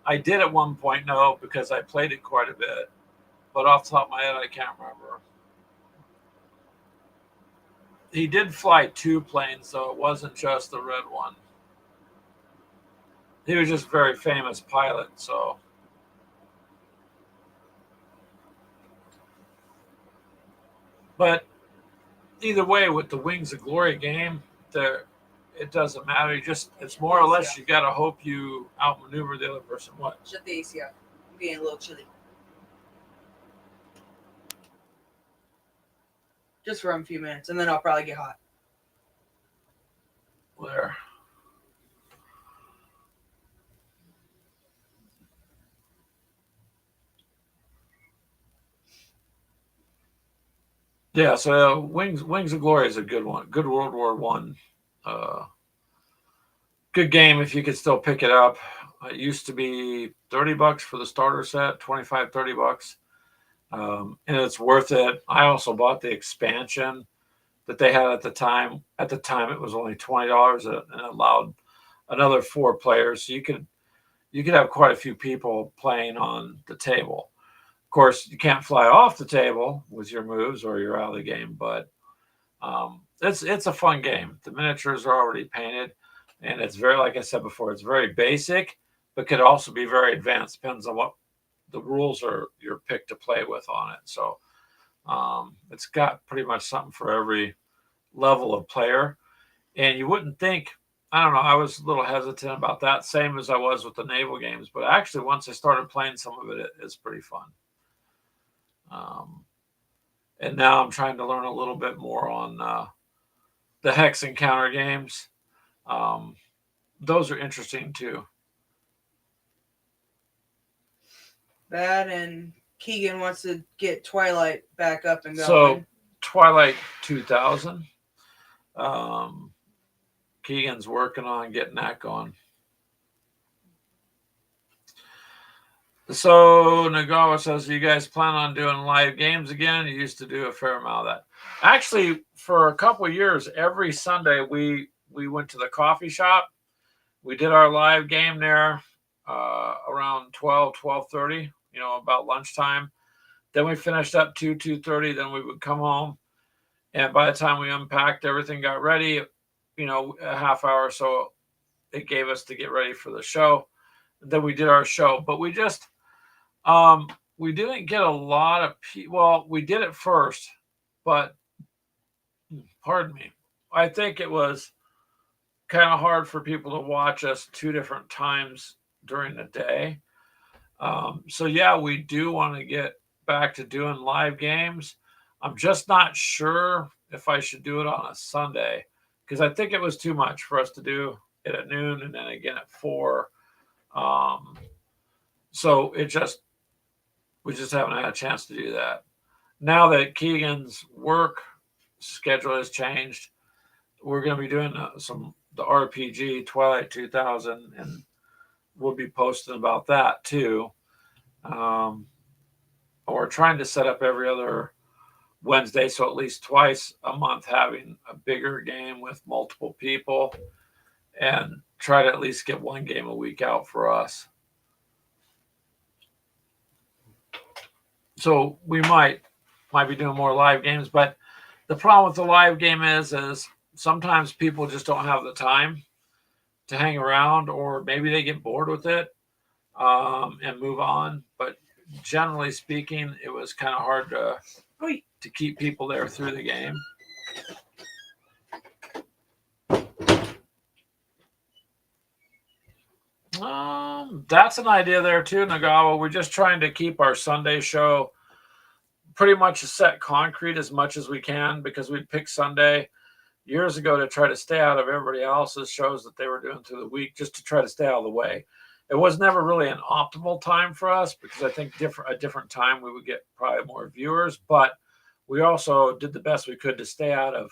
I did at one point know because I played it quite a bit, but off the top of my head, I can't remember. He did fly 2 planes, so it wasn't just the red one. He was just a very famous pilot, so. But either way, with the Wings of Glory game, it doesn't matter. It's more or less you got to hope you outmaneuver the other person. What? Shut the AC up. I'm getting a little chilly. Just for a few minutes, and then I'll probably get hot. There. Yeah, so Wings of Glory is a good one. Good World War One. Good game if you could still pick it up. It used to be $30 for the starter set, $25, $30. And it's worth it. I also bought the expansion that they had at the time. At the time, it was only $20 and it allowed another 4 players. So you could have quite a few people playing on the table. Of course, you can't fly off the table with your moves or you're out of the game, but it's a fun game. The miniatures are already painted, and it's very, like I said before, it's very basic, but could also be very advanced. Depends on what the rules are you're picked to play with on it. So it's got pretty much something for every level of player. And you wouldn't think, I don't know, I was a little hesitant about that, same as I was with the naval games. But actually, once I started playing some of it, it's pretty fun. And now I'm trying to learn a little bit more on the hex encounter games. Those are interesting too. That and Keegan wants to get Twilight back up and going. So Twilight 2000. Keegan's working on getting that going. So Nagawa says, you guys plan on doing live games again? You used to do a fair amount of that. Actually, for a couple of years, every Sunday we went to the coffee shop. We did our live game there around 12:30, about lunchtime. Then we finished up 2:30. Then we would come home. And by the time we unpacked, everything got ready, a half hour or so it gave us to get ready for the show. Then we did our show. But we just, we didn't get a lot of people. Well, we did it first, but pardon me. I think it was kind of hard for people to watch us two different times during the day. So yeah, we do want to get back to doing live games. I'm just not sure if I should do it on a Sunday because I think it was too much for us to do it at noon and then again at 4. So we just haven't had a chance to do that. Now that Keegan's work schedule has changed, we're going to be doing the RPG Twilight 2000, and we'll be posting about that too. We're trying to set up every other Wednesday, so at least twice a month having a bigger game with multiple people, and try to at least get one game a week out for us. So we might be doing more live games, but the problem with the live game is sometimes people just don't have the time to hang around, or maybe they get bored with it and move on. But generally speaking, it was kind of hard to keep people there through the game. That's an idea there too, Nagawa. We're just trying to keep our Sunday show pretty much a set concrete as much as we can, because we'd pick Sunday years ago to try to stay out of everybody else's shows that they were doing through the week, just to try to stay out of the way. It was never really an optimal time for us, because I think a different time we would get probably more viewers, but we also did the best we could to stay out of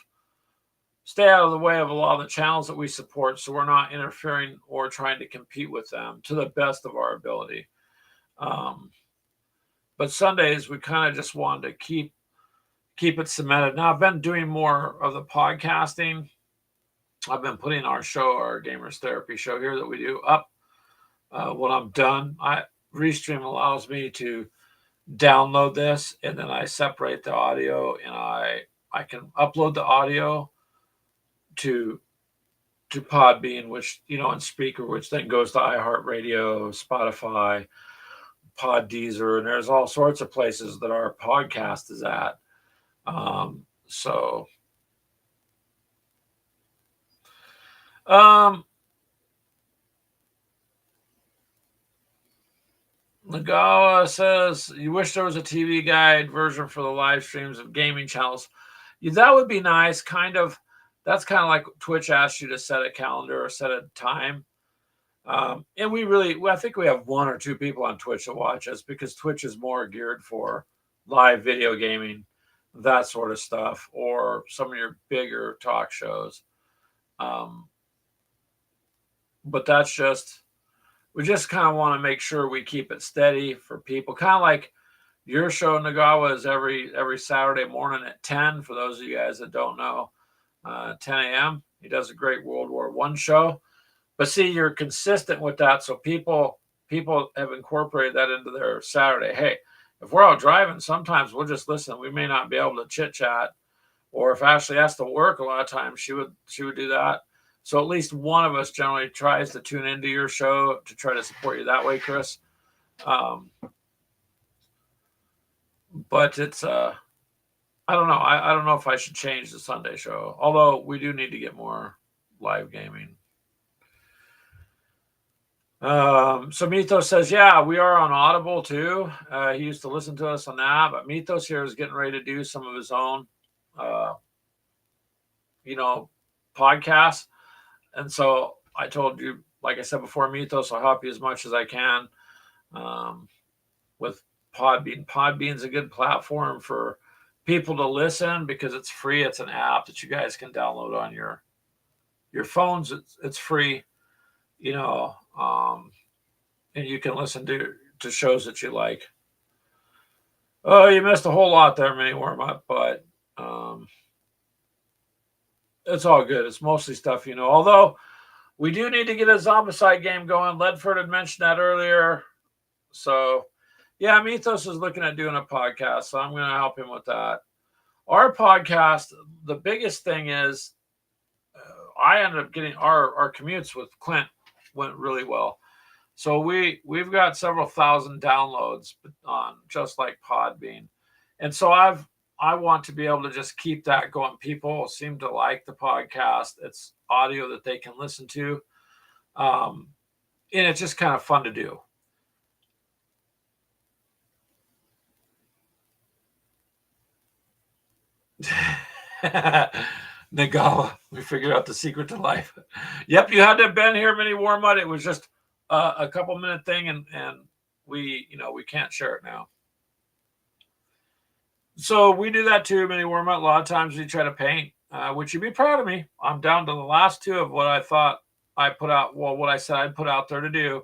the way of a lot of the channels that we support, so we're not interfering or trying to compete with them to the best of our ability. But Sundays, we kind of just wanted to keep it cemented. Now, I've been doing more of the podcasting. I've been putting our Gamers Therapy show here that we do up when I'm done. Restream allows me to download this, and then I separate the audio, and I can upload the audio to Podbean, which, and Spreaker, which then goes to iHeartRadio, Spotify, Deezer, and there's all sorts of places that our podcast is at. Nagawa says, you wish there was a TV guide version for the live streams of gaming channels. That would be nice. That's kind of like Twitch asks you to set a calendar or set a time. And I think we have 1 or 2 people on Twitch that watch us, because Twitch is more geared for live video gaming, that sort of stuff, or some of your bigger talk shows. But we just kind of want to make sure we keep it steady for people. Kind of like your show, Nagawa, is every Saturday morning at 10, for those of you guys that don't know, 10 a.m. He does a great World War I show. But see, you're consistent with that, so people have incorporated that into their Saturday. Hey, if we're out driving, sometimes we'll just listen. We may not be able to chit chat, or if Ashley has to work, a lot of times she would do that. So at least one of us generally tries to tune into your show to try to support you that way, Chris. But it's I don't know. I don't know if I should change the Sunday show, although we do need to get more live gaming. So Mythos says, yeah, we are on Audible too. He used to listen to us on that, but Mythos here is getting ready to do some of his own, uh, podcasts. And so I told you, like I said before, Mythos, I'll help you as much as I can with Podbean. Podbean's a good platform for people to listen because it's free. It's an app that you guys can download on your phones. It's free, you know, and you can listen to shows that you like. Oh, you missed a whole lot there, mini warm up, but it's all good. It's mostly stuff you know. Although we do need to get a Zombicide game going. Ledford had mentioned that earlier. So, yeah, Mythos is looking at doing a podcast, so I'm going to help him with that. Our podcast, the biggest thing is I ended up getting our commutes with Clint went really well. So we've got several thousand downloads on just like Podbean. And so I want to be able to just keep that going. People seem to like the podcast. It's audio that they can listen to. And it's just kind of fun to do. Nagawa, we figured out the secret to life. Yep, you had to have been here, mini warm mud. It was just a couple minute thing, and we can't share it now. So we do that too, mini warm mud. A lot of times we try to paint, which you'd be proud of me. I'm down to the last two of what I thought I put out. Well, what I said I'd put out there to do,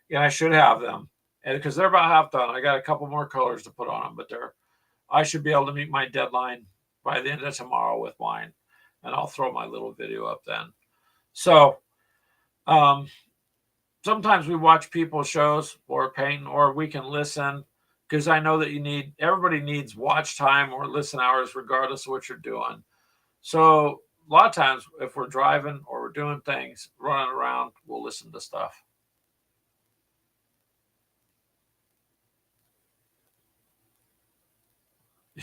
and I should have them, and because they're about half done. I got a couple more colors to put on them, but I should be able to meet my deadline by the end of tomorrow with mine, and I'll throw my little video up then. So sometimes we watch people's shows or paint, or we can listen, because I know that everybody needs watch time or listen hours regardless of what you're doing. So a lot of times if we're driving or we're doing things, running around, we'll listen to stuff.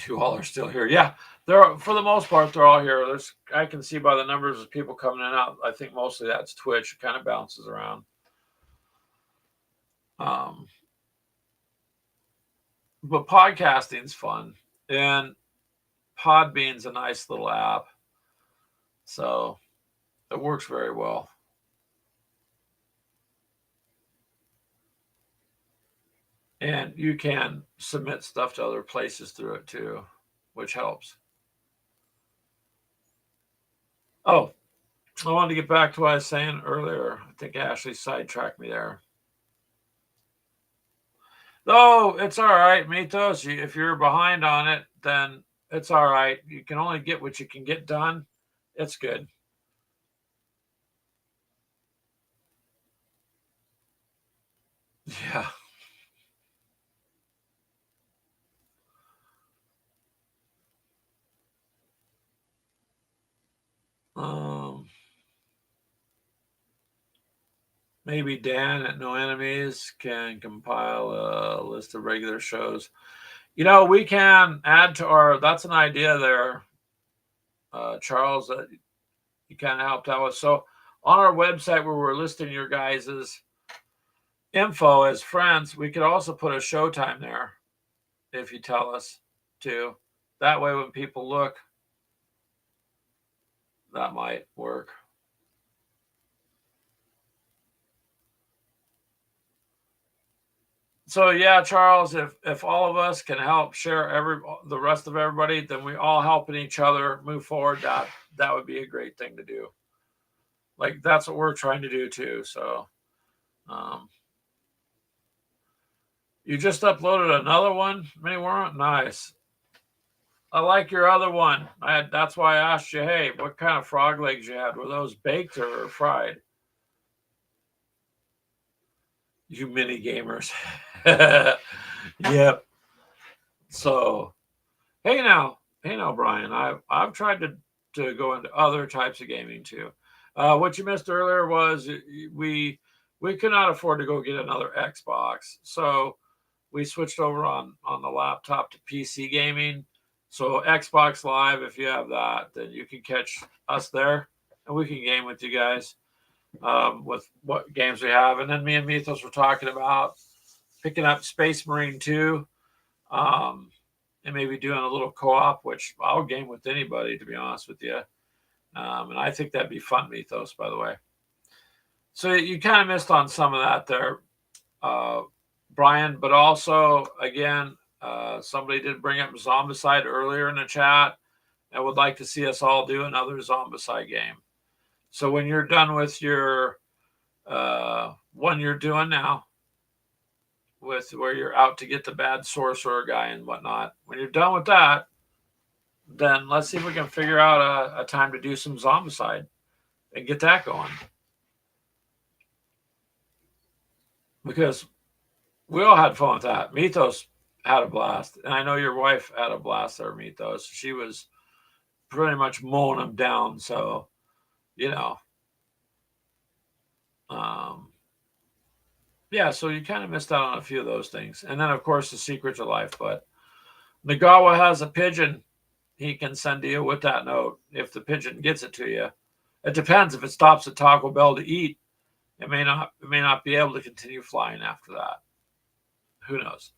You all are still here. Yeah, for the most part, they're all here. I can see by the numbers of people coming in and out. I think mostly that's Twitch. It kind of bounces around. But podcasting's fun, and Podbean's a nice little app, so it works very well. And you can submit stuff to other places through it too, which helps. Oh, I wanted to get back to what I was saying earlier. I think Ashley sidetracked me there. Oh, it's all right, Mythos. If you're behind on it, then it's all right. You can only get what you can get done. It's good. Yeah. Maybe Dan at No Enemies can compile a list of regular shows. We can add to that's an idea there, Charles, that you kind of helped out with. So on our website where we're listing your guys's info as friends, we could also put a showtime there if you tell us to. That way when people look, that might work. So yeah, Charles, if all of us can help share the rest of everybody, then we all helping each other move forward. That would be a great thing to do. Like that's what we're trying to do too. So you just uploaded another one, mini warrant. Nice. I like your other one. That's why I asked you, hey, what kind of frog legs you had? Were those baked or fried? You mini gamers. Yep. So hey now, Brian. I've tried to go into other types of gaming too. What you missed earlier was we could not afford to go get another Xbox, so we switched over on the laptop to PC gaming. So Xbox Live, if you have that, then you can catch us there, and we can game with you guys. with what games we have. And then me and Mythos were talking about picking up Space Marine 2 and maybe doing a little co-op, which I'll game with anybody, to be honest with you. And I think that'd be fun, Mythos, by the way. So you kind of missed on some of that there, Brian, but also, again, somebody did bring up Zombicide earlier in the chat. I would like to see us all do another Zombicide game. So when you're done with your one you're doing now, with where you're out to get the bad sorcerer guy and whatnot, when you're done with that, then let's see if we can figure out a time to do some Zombicide and get that going. Because we all had fun with that. Mythos had a blast. And I know your wife had a blast there, Mythos. She was pretty much mowing them down. So, you know, yeah, so you kind of missed out on a few of those things. And then, of course, the Secrets of Life. But Nagawa has a pigeon he can send to you with that note if the pigeon gets it to you. It depends. If it stops at Taco Bell to eat, it may not be able to continue flying after that. Who knows?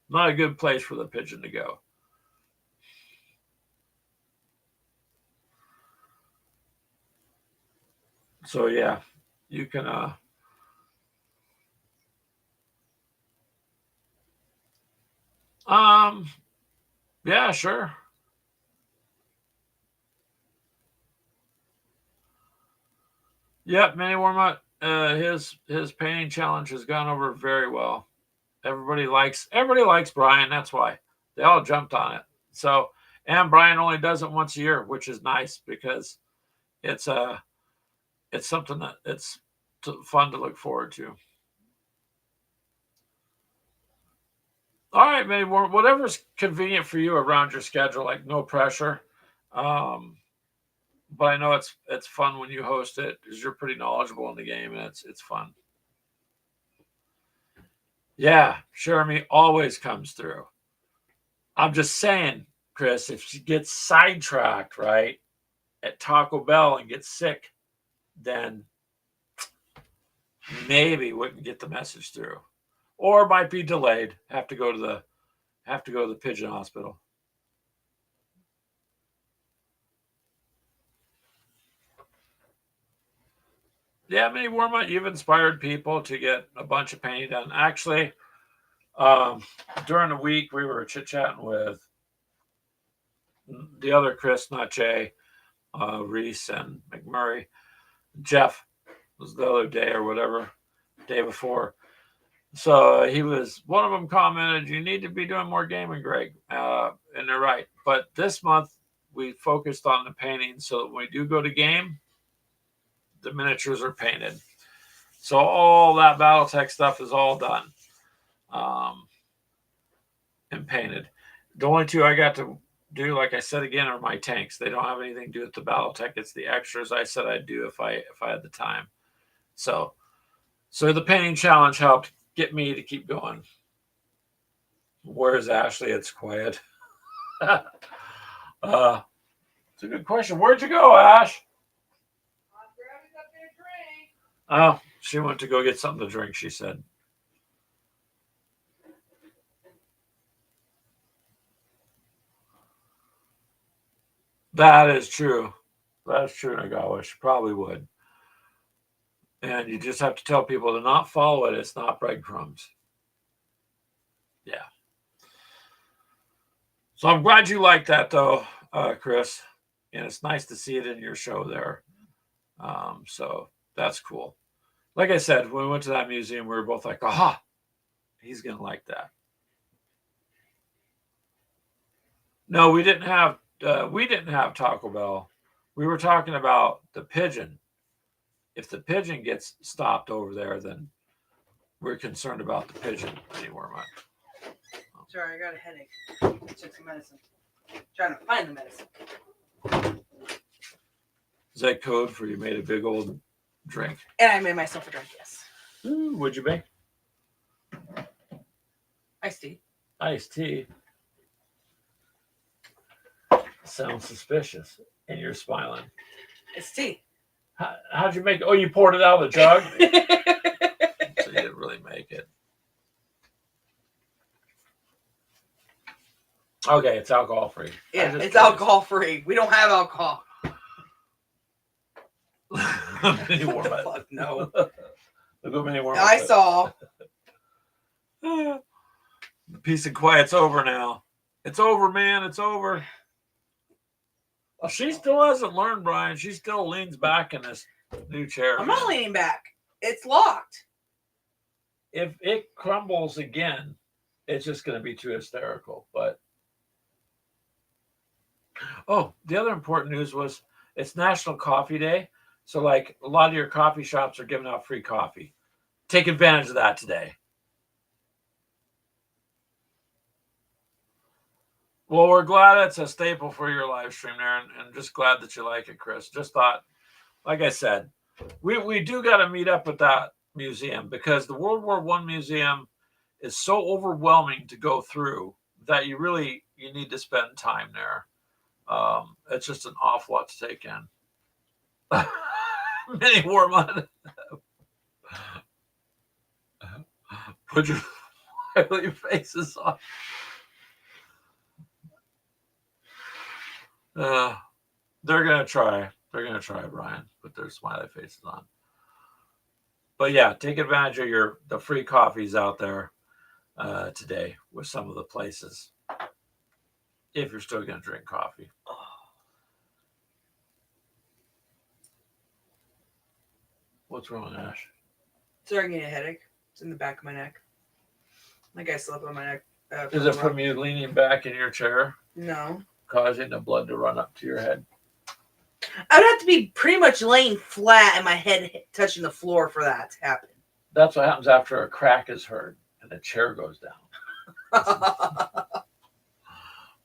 Not a good place for the pigeon to go. So yeah, you can yeah, sure. Yep, Mini Warmut, his painting challenge has gone over very well. Everybody likes Brian. That's why they all jumped on it. So, and Brian only does it once a year, which is nice because it's something that it's fun to look forward to. All right, Mini Warmut, whatever's convenient for you around your schedule, like no pressure. But I know it's fun when you host it because you're pretty knowledgeable in the game and it's fun. Yeah, Jeremy always comes through. I'm just saying, Chris, if she gets sidetracked, right, at Taco Bell and gets sick, then maybe wouldn't get the message through. Or might be delayed. Have to go to the pigeon hospital. Yeah, Mini Warmut, you've inspired people to get a bunch of painting done. Actually, during the week we were chit-chatting with the other Chris, not Jay, Reese and McMurray. Jeff was the other day or whatever, day before. So he was, one of them commented, you need to be doing more gaming, Greg. And they're right. But this month we focused on the painting so that when we do go to game, the miniatures are painted. So all that battletech stuff is all done and painted. The only two I got to do, like I said again, are my tanks. They don't have anything to do with the battletech. It's the extras I said I'd do if I had the time. So the painting challenge helped get me to keep going. Where's Ashley? It's quiet. It's a good question. Where'd you go, Ash? I'm grabbing up their drink. Oh, she went to go get something to drink, she said. That is true. That's true, Nagawa. She probably would. And you just have to tell people to not follow it. It's not breadcrumbs. Yeah. So I'm glad you like that, though, Chris. And it's nice to see it in your show there. So that's cool. Like I said, when we went to that museum, we were both like, aha, he's going to like that. No, we didn't have Taco Bell. We were talking about the pigeon. If the pigeon gets stopped over there, then we're concerned about the pigeon anymore, Mike. Sorry, I got a headache. I took some medicine. Trying to find the medicine. Is that code for you made a big old drink? And I made myself a drink, yes. Ooh, what'd you make? Iced tea. Iced tea. Sounds suspicious. And you're smiling. It's tea. How'd you make it? Oh, you poured it out of the jug? So you didn't really make it. Okay, it's alcohol free. Yeah, it's alcohol free. We don't have alcohol. What the fuck? No. I saw. The peace and quiet's over now. It's over, man. It's over. Well, she still hasn't learned, Brian. She still leans back in this new chair. I'm not leaning back. It's locked. If it crumbles again, it's just going to be too hysterical. But oh, the other important news was it's National Coffee Day. So, like, a lot of your coffee shops are giving out free coffee. Take advantage of that today. Well, we're glad it's a staple for your live stream there, and just glad that you like it, Chris. Just thought, like I said, we do got to meet up at that museum because the World War I museum is so overwhelming to go through that you need to spend time there. It's just an awful lot to take in. Mini war mud. Put your faces on. They're gonna try. They're gonna try, Brian. Put their smiley faces on. But yeah, take advantage of the free coffees out there today with some of the places. If you're still gonna drink coffee. What's wrong, Ash? Starting to get a headache. It's in the back of my neck. Like I slept on my neck. Is it from you leaning back in your chair? No. Causing the blood to run up to your head? I would have to be pretty much laying flat and my head touching the floor for that to happen. That's what happens after a crack is heard and the chair goes down.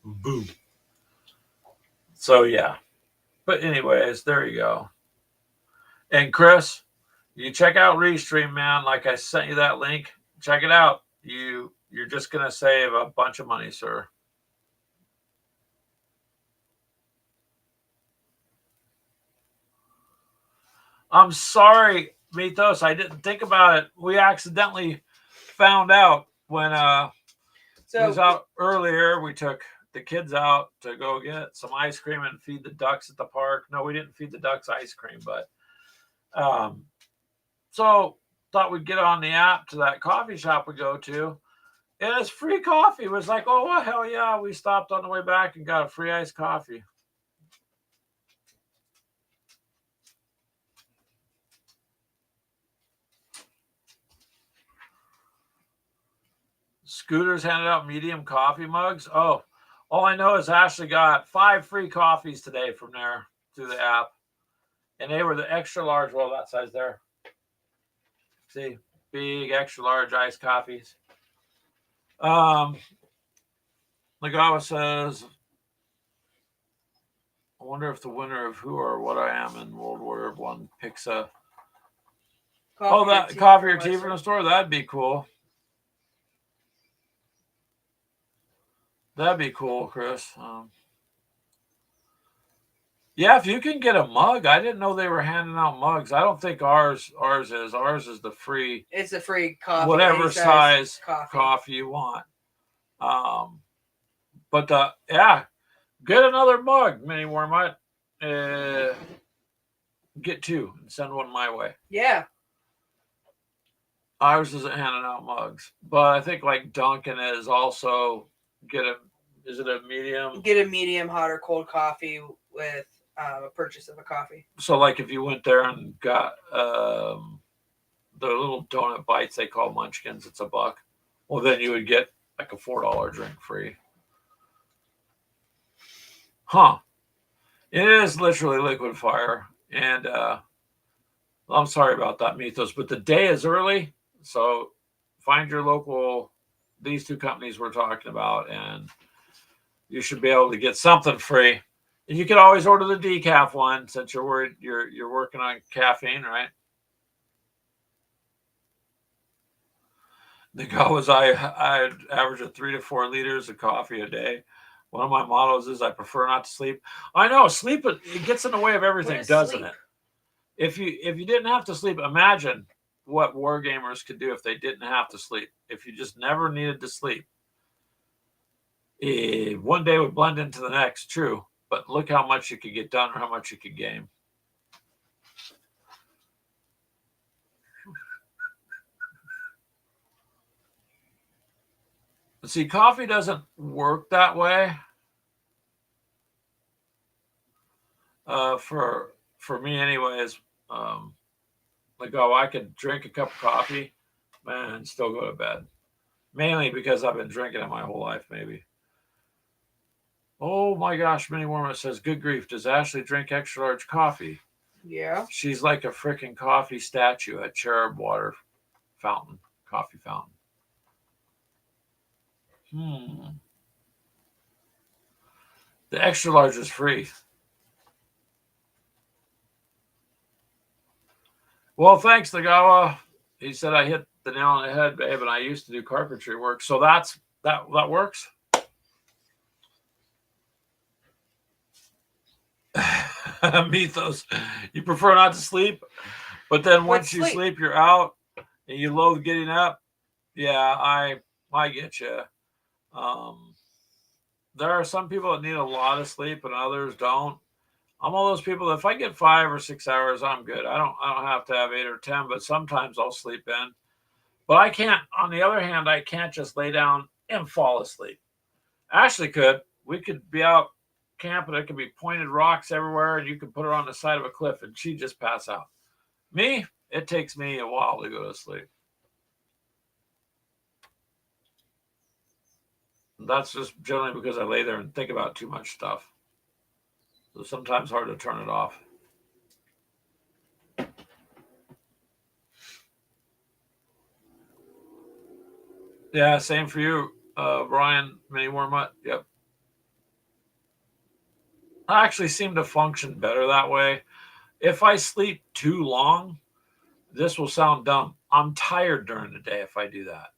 Boom. So, yeah. But anyways, there you go. And Chris, you check out Restream, man. Like I sent you that link. Check it out. You're just going to save a bunch of money, sir. I'm sorry, Mythos. I didn't think about it. We accidentally found out when it was out earlier. We took the kids out to go get some ice cream and feed the ducks at the park. No, we didn't feed the ducks ice cream, but so thought we'd get on the app to that coffee shop we go to. And it's free coffee. It was like, oh, well, hell yeah. We stopped on the way back and got a free iced coffee. Scooters handed out medium coffee mugs. Oh, all I know is Ashley got 5 free coffees today from there through the app. And they were the extra large, well, that size there. See, big extra large iced coffees. Nagawa says, I wonder if the winner of Who or What I Am in World War I picks a coffee or tea from the store. That'd be cool. That'd be cool, Chris. Yeah, if you can get a mug. I didn't know they were handing out mugs. I don't think ours is. Ours is the free. It's a free coffee. Whatever size coffee you want. But get another mug, Mini Wormite. Get 2 and send one my way. Yeah. Ours isn't handing out mugs, but I think like Dunkin' is also is it a medium? Get a medium hot or cold coffee with a purchase of a coffee. So like if you went there and got the little donut bites they call munchkins, it's $1. Well, then you would get like a $4 drink free. Huh. It is literally liquid fire. And I'm sorry about that, Mythos, but the day is early. So find your local, these 2 companies we're talking about, and you should be able to get something free. And you can always order the decaf one since you're worried you're working on caffeine, right? The goal was I average 3 to 4 liters of coffee a day. One of my mottos is I prefer not to sleep. I know sleep it gets in the way of everything, doesn't it? If you didn't have to sleep, imagine what war gamers could do if they didn't have to sleep. If you just never needed to sleep, one day would blend into the next. True, but look how much you could get done or how much you could game. But see, coffee doesn't work that way. For me, anyways. Like, oh, I could drink a cup of coffee, man, and still go to bed. Mainly because I've been drinking it my whole life, maybe. Oh my gosh, Minnie Wormut says, good grief, does Ashley drink extra large coffee? Yeah. She's like a freaking coffee statue at Cherub Water Fountain, coffee fountain. The extra large is free. Well, thanks, Nagawa. He said I hit the nail on the head, babe, and I used to do carpentry work. So that works. Mythos. You prefer not to sleep, but then once you sleep, you're out and you loathe getting up. Yeah, I get you. There are some people that need a lot of sleep and others don't. I'm one of those people that if I get 5 or 6 hours, I'm good. I don't have to have 8 or 10, but sometimes I'll sleep in. But I can't. On the other hand, I can't just lay down and fall asleep. Ashley could. We could be out camping. It could be pointed rocks everywhere, and you could put her on the side of a cliff, and she'd just pass out. Me, it takes me a while to go to sleep. That's just generally because I lay there and think about too much stuff. So sometimes hard to turn it off. Yeah, same for you, Brian. Mini Wormut. Yep. I actually seem to function better that way. If I sleep too long, this will sound dumb. I'm tired during the day if I do that.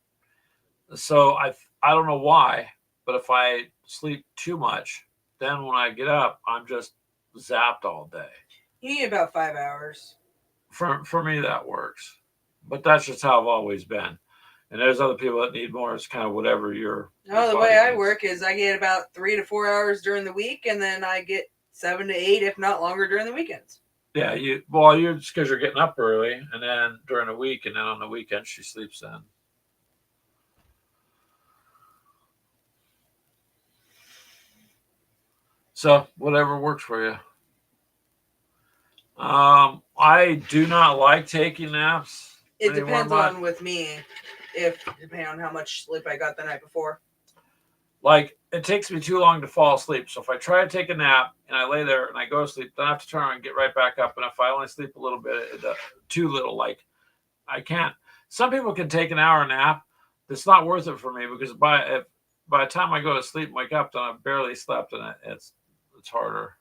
So I don't know why, but if I sleep too much, then when I get up, I'm just zapped all day. You need about 5 hours. For me, that works. But that's just how I've always been. And there's other people that need more. It's kind of whatever your. No, the way I work is I get about 3 to 4 hours during the week, and then I get 7 to 8, if not longer, during the weekends. Yeah, you're just because you're getting up early, and then during the week, and then on the weekend she sleeps in. So whatever works for you. I do not like taking naps. It depends on with me, depending on how much sleep I got the night before. Like, it takes me too long to fall asleep. So if I try to take a nap and I lay there and I go to sleep, then I have to turn around and get right back up. And if I only sleep a little bit, too little, like I can't. Some people can take an hour nap. It's not worth it for me because by the time I go to sleep and wake up, then I've barely slept, and it's harder.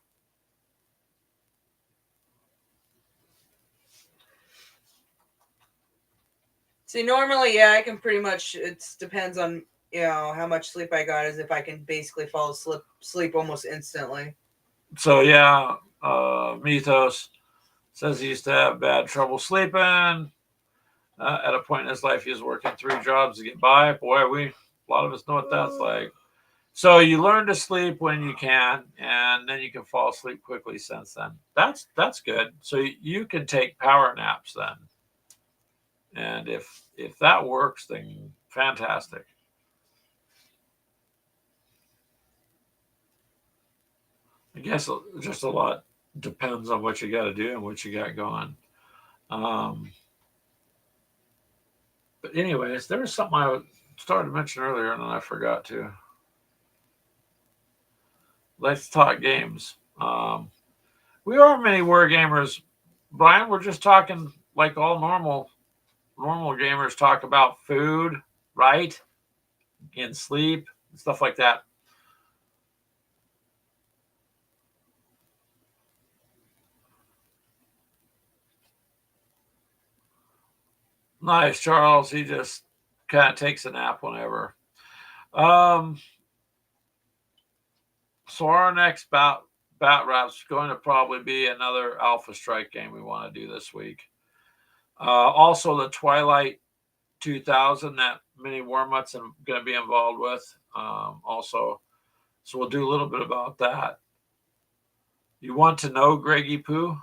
See, normally, yeah, I can pretty much. It depends on how much sleep I got. Is if I can basically fall asleep almost instantly. So yeah, Mythos says he used to have bad trouble sleeping. At a point in his life, he was working 3 jobs to get by. Boy, a lot of us know what that's like. So you learn to sleep when you can, and then you can fall asleep quickly since then. That's good. So you can take power naps then. And if that works, then fantastic. I guess just a lot depends on what you got to do and what you got going. But anyways, there was something I started to mention earlier and then I forgot to. Let's talk games. We are many war gamers. Brian, we're just talking like all normal gamers talk about food, right? And sleep, stuff like that. Nice, Charles. He just kind of takes a nap whenever. So our next Bat Rap's going to probably be another Alpha Strike game we want to do this week. Also, the Twilight 2000 that mini warm-ups I'm going to be involved with. Also, so we'll do a little bit about that. You want to know Greggy Poo?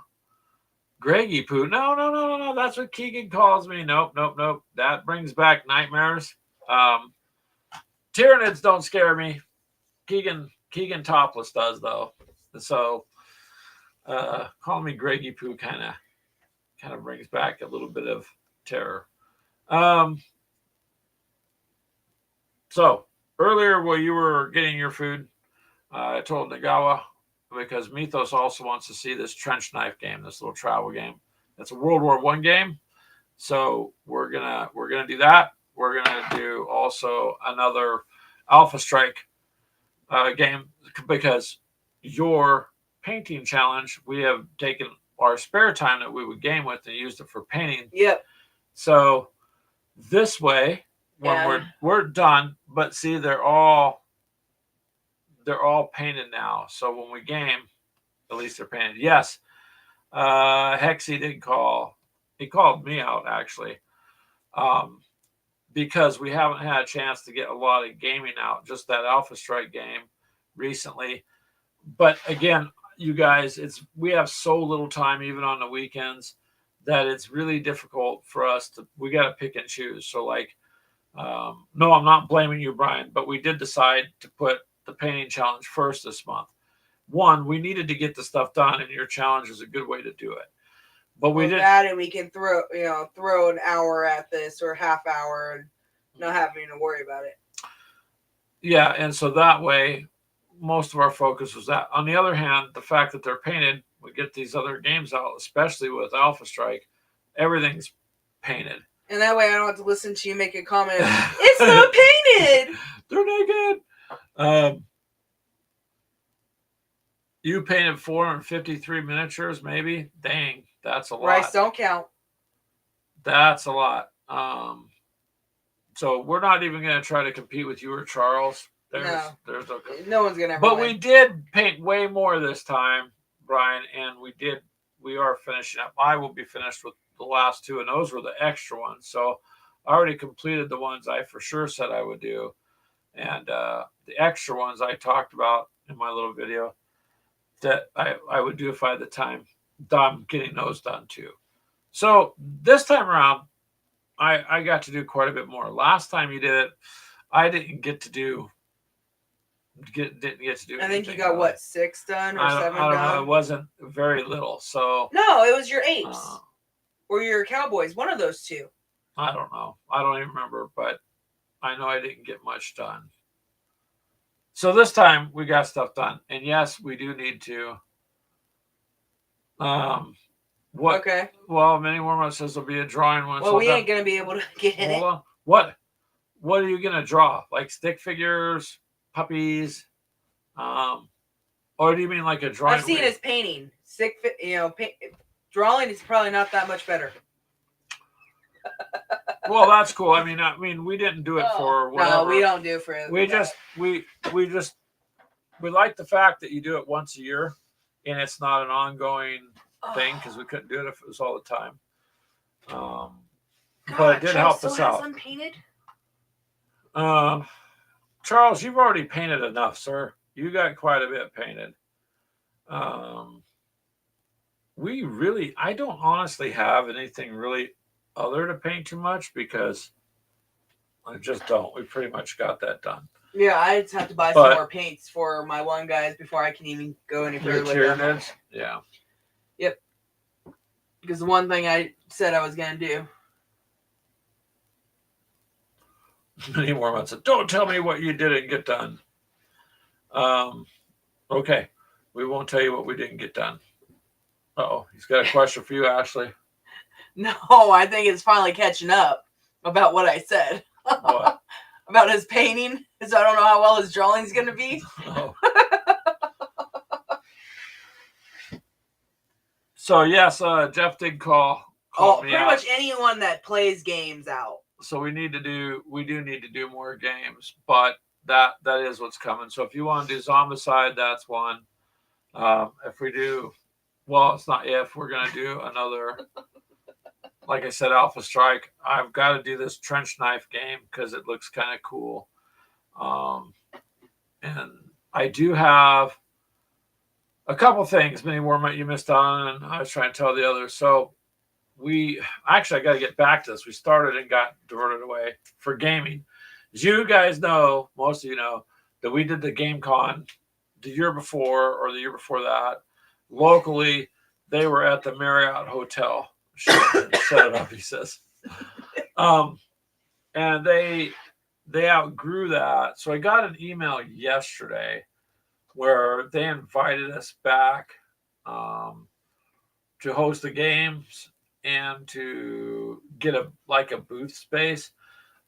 Greggy Poo? No. That's what Keegan calls me. Nope. That brings back nightmares. Tyranids don't scare me. Keegan Topless does though. So calling me Greggy Poo kind of brings back a little bit of terror. So earlier while you were getting your food, I told Nagawa, because Mythos also wants to see this trench knife game, this little travel game. It's a World War I game. So we're gonna do that. We're gonna do also another Alpha Strike game, because your painting challenge, we have taken our spare time that we would game with and used it for painting. Yep. So this way, when we're done, but see, they're all painted now. So when we game, at least they're painted. Yes. Hexy did call. He called me out actually. Because we haven't had a chance to get a lot of gaming out, just that Alpha Strike game recently. But again, you guys, we have so little time, even on the weekends, that it's really difficult for us we got to pick and choose. So like, no, I'm not blaming you, Brian, but we did decide to put the painting challenge first this month. One, we needed to get the stuff done, and your challenge is a good way to do it. But we did that, and we can throw an hour at this or half hour and not having to worry about it. Yeah, and so that way, most of our focus was that. On the other hand, the fact that they're painted, we get these other games out, especially with Alpha Strike, everything's painted. And that way I don't have to listen to you make a comment, it's not painted! They're naked! You painted 453 miniatures, maybe? Dang, that's a lot. Rice don't count. That's a lot. So we're not even going to try to compete with you or Charles. There's no one's going to ever But win. We did paint way more this time, Brian, and we are finishing up. I will be finished with the last two, and those were the extra ones. So I already completed the ones I for sure said I would do. And the extra ones I talked about in my little video that I would do if I had the time. I'm getting those done too. So this time around, I got to do quite a bit more. Last time you did it, I didn't get to do. Didn't get to do. I think you got what, 6 done or 7 I don't done? know. It wasn't very little. So no, it was your apes or your cowboys. One of those two. I don't know. I don't even remember, but I know I didn't get much done. So this time we got stuff done, and yes, we do need to. What? Okay. Well, mini warm-up says there'll be a drawing one. Well, we ain't gonna be able to get it. On. What are you gonna draw? Like stick figures, puppies, or do you mean like a drawing? I've seen his painting. Drawing is probably not that much better. Well, that's cool. I mean, we didn't do it for whatever. No, we don't do it for it. We like the fact that you do it once a year, and it's not an ongoing thing, because we couldn't do it if it was all the time. But it did help us out. Unpainted? Charles, you've already painted enough, sir. You got quite a bit painted. I don't honestly have anything really other to paint too much, because I just don't. We pretty much got that done. Yeah, I just have to buy some more paints for my one guys before I can even go any further with them. Yeah. Yep. Because the one thing I said I was going to do. Many more months. Don't tell me what you didn't get done. Okay. We won't tell you what we didn't get done. Uh-oh. He's got a question for you, Ashley. No, I think it's finally catching up about what I said. What? About his painting. So I don't know how well his drawing's going to be. Oh. So, yes, Jeff did call me pretty out. much anyone that plays games out. So we do need to do more games, but that is what's coming. So if you want to do Zombicide, that's one. If we do, well, it's not if we're going to do another. Like I said, Alpha Strike. I've got to do this trench knife game because it looks kind of cool. And I do have a couple things, many more you missed on, and I was trying to tell the others. So I got to get back to this. We started and got diverted away for gaming. As you guys know, most of you know, that we did the GameCon the year before or the year before that. Locally, they were at the Marriott Hotel. Set it up, he says. And they outgrew that. So I got an email yesterday where they invited us back to host the games and to get a booth space,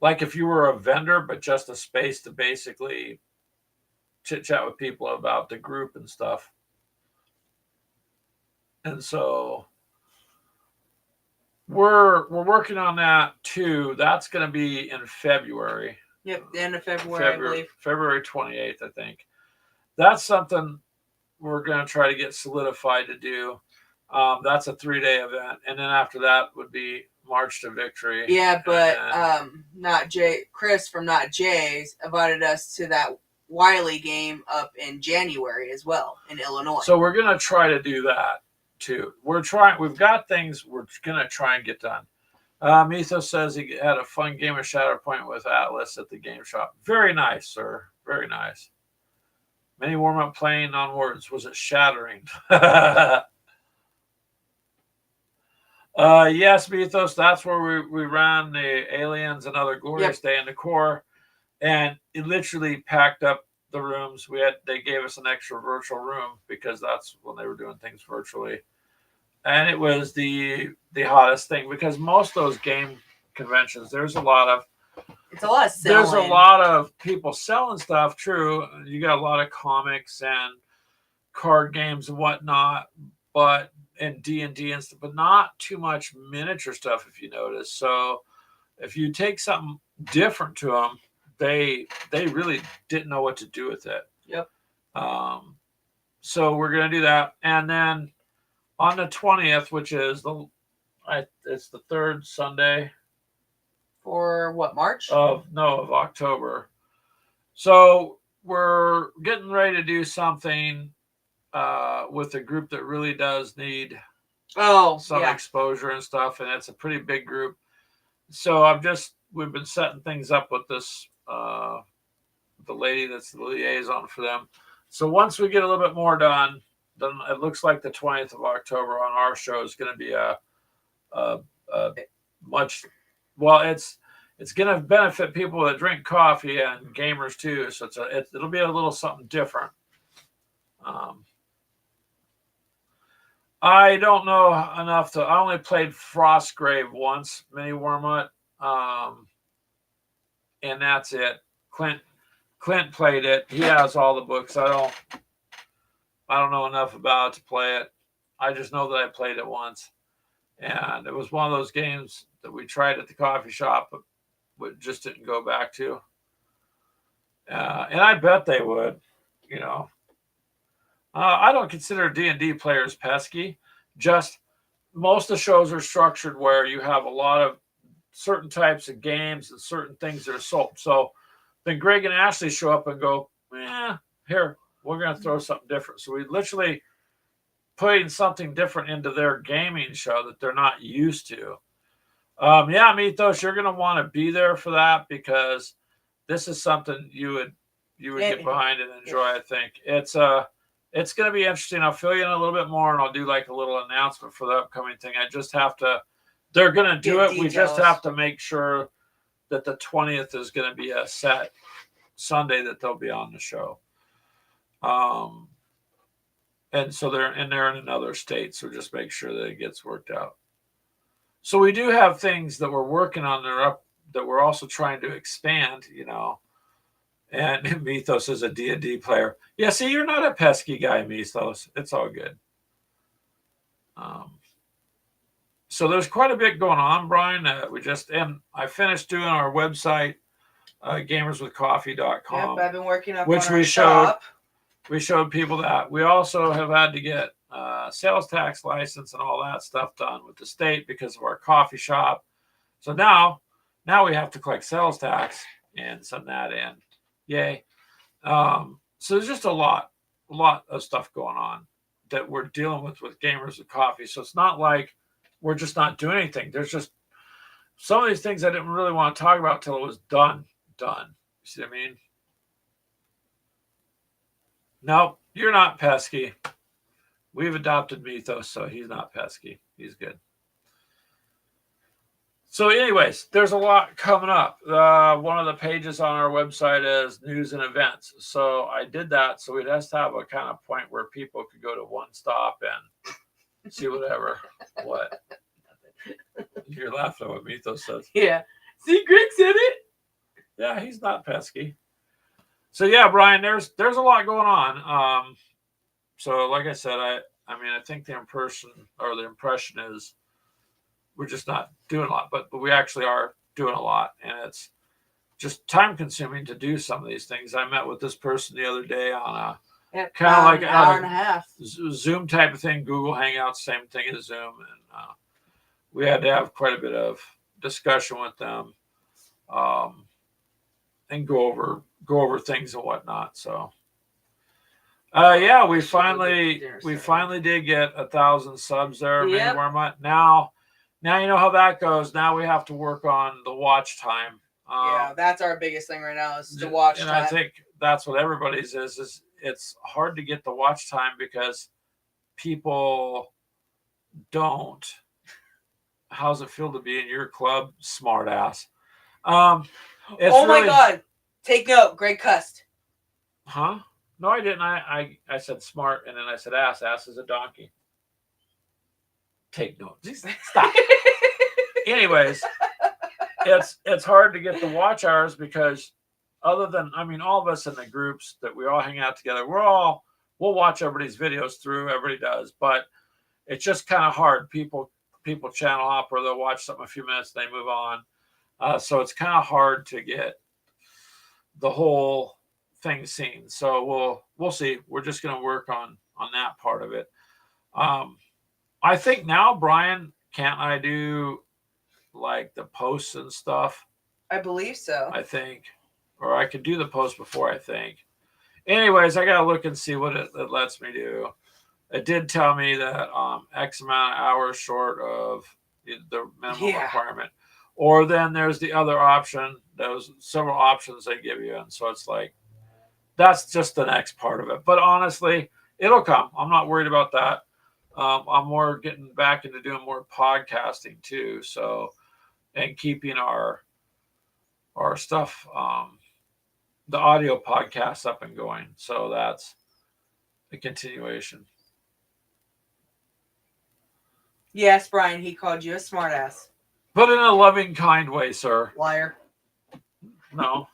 like if you were a vendor, but just a space to basically chit chat with people about the group and stuff. And so we're working on that too. That's going to be in February. Yep, the end of February, I believe. February 28th, I think. That's something we're going to try to get solidified to do. That's a 3-day event, and then after that would be March to Victory. Yeah, but Not Jay. Chris from Not Jay's invited us to that Wiley game up in January as well in Illinois. So we're going to try to do that too. We've got things we're going to try and get done. Mythos says he had a fun game of Shatterpoint with Atlas at the game shop. Very nice, sir. Very nice. Many warm-up playing on words. Was it shattering? Yes, Mythos. That's where we ran the Aliens Another Glorious Day in the core. And it literally packed up the rooms. They gave us an extra virtual room because that's when they were doing things virtually. And it was the hottest thing because most of those game conventions, there's a lot of selling. There's a lot of people selling stuff, true. You got a lot of comics and card games and whatnot, and D&D and stuff, but not too much miniature stuff, if you notice. So if you take something different to them, they really didn't know what to do with it. Yep. So we're going to do that. And then on the 20th, which is it's the third Sunday. For what, March? Of October. So we're getting ready to do something with a group that really does need some exposure and stuff, and it's a pretty big group. So we've been setting things up with this the lady that's the liaison for them. So once we get a little bit more done, then it looks like the 20th of October on our show is going to be it's going to benefit people that drink coffee and gamers too. So it'll be a little something different. I don't know enough I only played Frostgrave once, Mini Wormut, and that's it. Clint played it. He has all the books. I don't know enough about it to play it. I just know that I played it once, and it was one of those games that we tried at the coffee shop, but we just didn't go back to. And I bet they would, I don't consider D&D players pesky. Just most of the shows are structured where you have a lot of certain types of games and certain things that are sold. So then Greg and Ashley show up and go, here, we're going to throw something different. So we literally putting something different into their gaming show that they're not used to. Mythos, you're going to want to be there for that because this is something you would get behind and enjoy. I think it's going to be interesting. I'll fill you in a little bit more and I'll do like a little announcement for the upcoming thing. I just have to, they're going to do it. Details. We just have to make sure that the 20th is going to be a set Sunday that they'll be on the show. And so they're in another state. So just make sure that it gets worked out. So we do have things that we're working on that we're also trying to expand, and Mythos is a D&D player. Yeah, see, you're not a pesky guy, Mythos. It's all good. So there's quite a bit going on, Brian. I finished doing our website, gamerswithcoffee.com. Yep, I've been working on which we shop. We showed people that. We also have had to get sales tax license and all that stuff done with the state because of our coffee shop. So now we have to collect sales tax and send that in. Yay. So there's just a lot of stuff going on that we're dealing with Gamers with Coffee. So it's not like we're just not doing anything. There's just some of these things I didn't really want to talk about till it was done. You see what I mean? Nope, you're not pesky. We've adopted Mythos, so he's not pesky. He's good. So anyways, there's a lot coming up. One of the pages on our website is news and events. So I did that. So we'd have to have a kind of point where people could go to one stop and see whatever. What? You're laughing at what Mythos says. Yeah. See, Greg said it. Yeah, he's not pesky. So yeah, Brian, there's a lot going on. So like I said, I think the impression is we're just not doing a lot, but we actually are doing a lot, and it's just time consuming to do some of these things. I met with this person the other day on a kind of like an hour and a half Zoom type of thing, Google Hangouts, same thing as Zoom, and we had to have quite a bit of discussion with them, and go over things and whatnot. So yeah, we finally did get 1,000 subs there. Yep. Maybe where I'm at now. Now you know how that goes. Now we have to work on the watch time. Yeah, that's our biggest thing right now is the watch and time. I think that's what everybody's is it's hard to get the watch time because people don't. How's it feel to be in your club? Smart ass. Oh my God. Take note. Greg cussed. Huh? No, I didn't. I said smart, and then I said ass. Ass is a donkey. Take note. Stop. Anyways, it's hard to get the watch hours because other than all of us in the groups that we all hang out together, we'll watch everybody's videos through. Everybody does, but it's just kind of hard. People channel hop or they'll watch something a few minutes, and they move on. So it's kind of hard to get the whole thing seen. So we'll see. We're just going to work on that part of it. I think now, Brian, can't I do like the posts and stuff? I believe so. I think, or I could do the post before. I think. Anyways, I gotta look and see what it lets me do. It did tell me that X amount of hours short of the minimum requirement. Or then there's the other option. There's several options they give you, and so it's like that's just the next part of it. But honestly, it'll come. I'm not worried about that. I'm more getting back into doing more podcasting too. So, and keeping our stuff, the audio podcasts up and going. So that's a continuation. Yes, Brian, he called you a smartass. But in a loving, kind way, sir. Liar. No.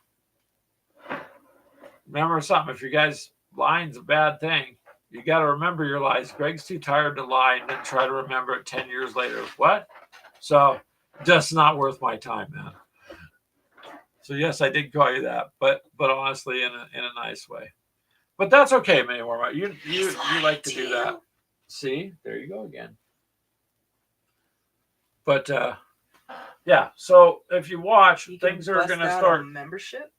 Remember something. If your guy's lying's a bad thing, you got to remember your lies. Greg's too tired to lie and then try to remember it 10 years later. What? So, just not worth my time, man. So, yes, I did call you that, but honestly, in a nice way. But that's okay, Maywarm. You like to do that. See? There you go again. But, yeah. So, if you watch, things are going to start. A membership?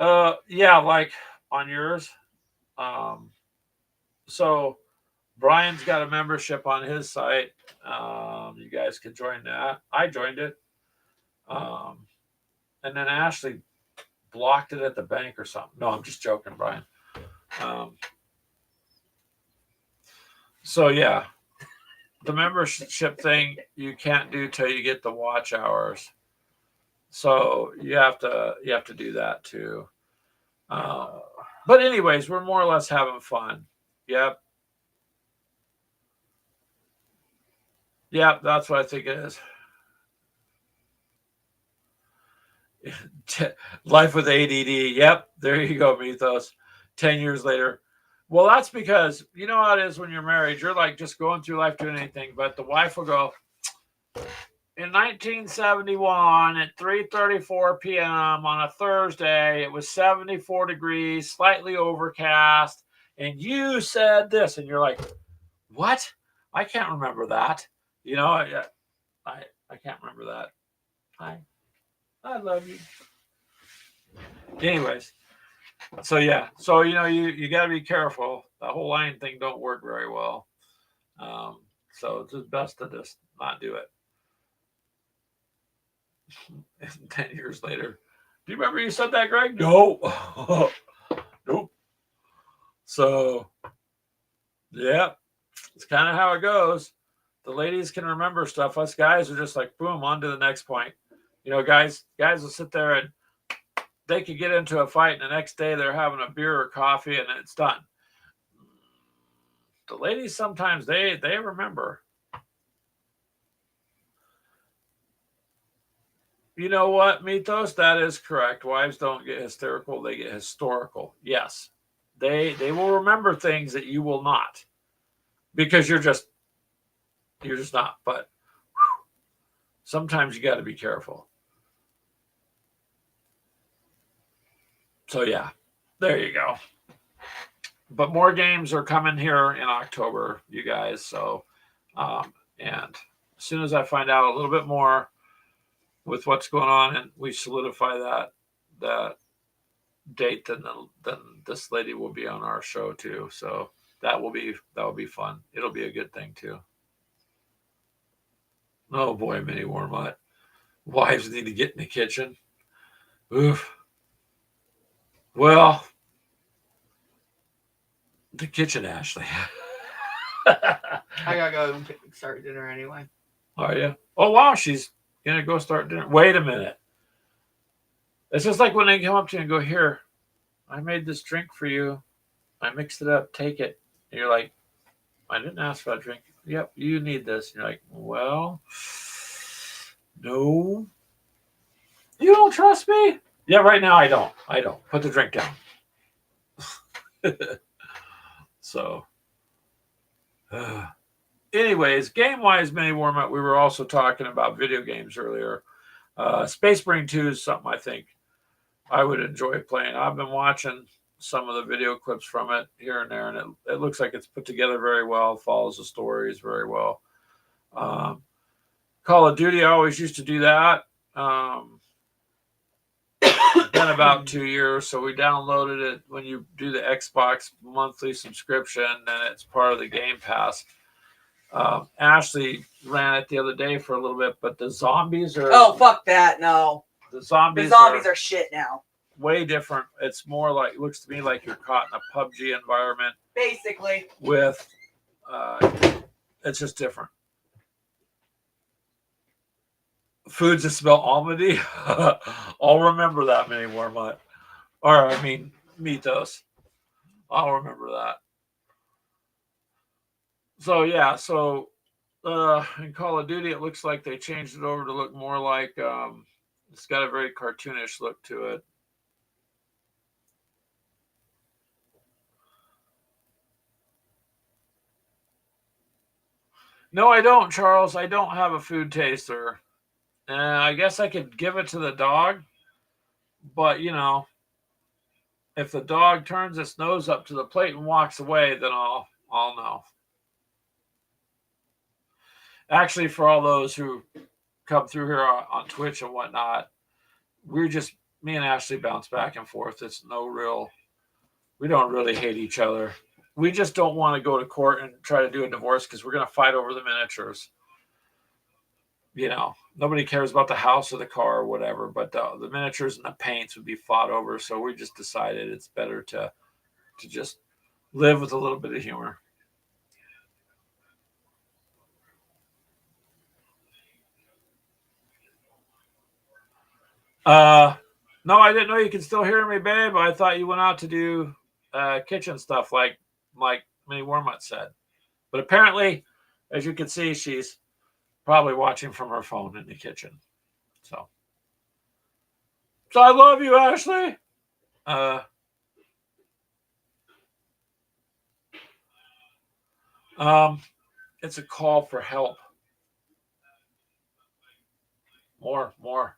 Yeah, like on yours. So Brian's got a membership on his site. You guys can join that. I joined it. And then Ashley blocked it at the bank or something. No, I'm just joking, Brian. So yeah, the membership thing you can't do till you get the watch hours. So you have to do that too. But anyways, we're more or less having fun. Yep. Yep, that's what I think it is. Life with ADD. Yep, there you go, Mythos. 10 years later. Well, that's because you know how it is when you're married. You're like just going through life doing anything, but the wife will go, in 1971 at 3:34 p.m. on a Thursday, it was 74 degrees, slightly overcast, and you said this, and you're like, "What? I can't remember that." You know, I can't remember that. I love you. Anyways, so yeah, so you got to be careful. The whole line thing don't work very well. So it's just best to just not do it. And 10 years later, do you remember you said that, Greg? No, nope. So yeah, it's kind of how it goes. The ladies can remember stuff. Us guys are just like boom, on to the next point. Guys will sit there and they could get into a fight, and the next day they're having a beer or coffee, and it's done. The ladies sometimes they remember. You know what, Mythos? That is correct. Wives don't get hysterical; they get historical. Yes, they will remember things that you will not, because you're just not. But sometimes you got to be careful. So yeah, there you go. But more games are coming here in October, you guys. So, and as soon as I find out a little bit more with what's going on, and we solidify that date, then this lady will be on our show too. So that will be fun. It'll be a good thing too. Oh boy, mini Warmut. Wives need to get in the kitchen. Oof. Well, the kitchen, Ashley. I gotta go and start dinner anyway. Are you? Oh wow, she's gonna go start dinner. Wait a minute. It's just like when they come up to you and go, "Here, I made this drink for you. I mixed it up. Take it." And you're like, "I didn't ask for that drink." Yep, you need this. And you're like, "Well, no, you don't trust me." Yeah, right now I don't. Put the drink down. So, anyways, game wise, mini warm up. We were also talking about video games earlier. Space Marine 2 is something I think I would enjoy playing. I've been watching some of the video clips from it here and there, and it looks like it's put together very well, follows the stories very well. Call of Duty, I always used to do that. It's been about 2 years, so we downloaded it. When you do the Xbox monthly subscription, then it's part of the Game Pass. Ashley ran it the other day for a little bit, but the zombies are... Oh, fuck that, no. The zombies are shit now. Way different. It's more like, it looks to me like you're caught in a PUBG environment. Basically. With, it's just different. Foods that smell almondy. I'll remember that, mini Warmut. Or, I mean, Mythos. I'll remember that. So, yeah, in Call of Duty, it looks like they changed it over to look more like, it's got a very cartoonish look to it. No, I don't, Charles. I don't have a food taster. I guess I could give it to the dog, but if the dog turns its nose up to the plate and walks away, then I'll know. Actually, for all those who come through here on Twitch and whatnot, me and Ashley bounce back and forth. It's we don't really hate each other. We just don't want to go to court and try to do a divorce because we're going to fight over the miniatures. Nobody cares about the house or the car or whatever, but the miniatures and the paints would be fought over. So we just decided it's better to just live with a little bit of humor. No, I didn't know you could still hear me, babe. I thought you went out to do kitchen stuff like Mini Warmut said. But apparently, as you can see, she's probably watching from her phone in the kitchen. So I love you, Ashley. It's a call for help. More.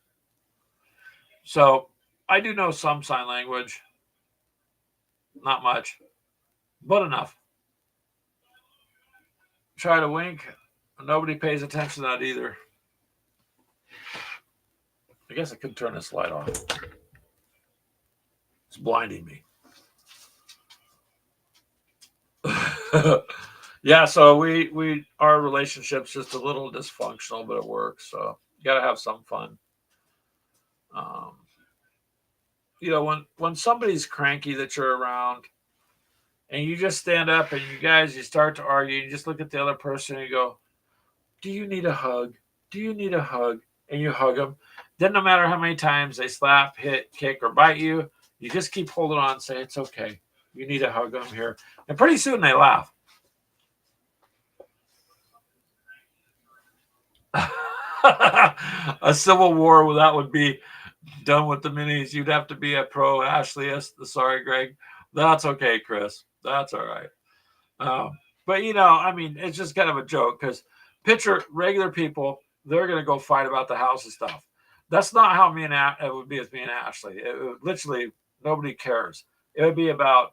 So I do know some sign language, not much, but enough. Try to wink. Nobody pays attention to that either. I guess I could turn this light off. It's blinding me. Yeah, so we our relationship's just a little dysfunctional, but it works. So you got to have some fun. Um, when somebody's cranky that you're around, and you just stand up and you start to argue, you just look at the other person and you go, "Do you need a hug? Do you need a hug?" And you hug them. Then no matter how many times they slap, hit, kick, or bite you, you just keep holding on and say, "It's okay. You need a hug. I'm here." And pretty soon they laugh. A civil war that would be done with the minis. You'd have to be a pro Ashley. Sorry, Greg. That's okay, Chris. That's all right. But I mean, it's just kind of a joke because picture regular people, they're going to go fight about the house and stuff. That's not how it would be with me and Ashley. It would literally nobody cares. It would be about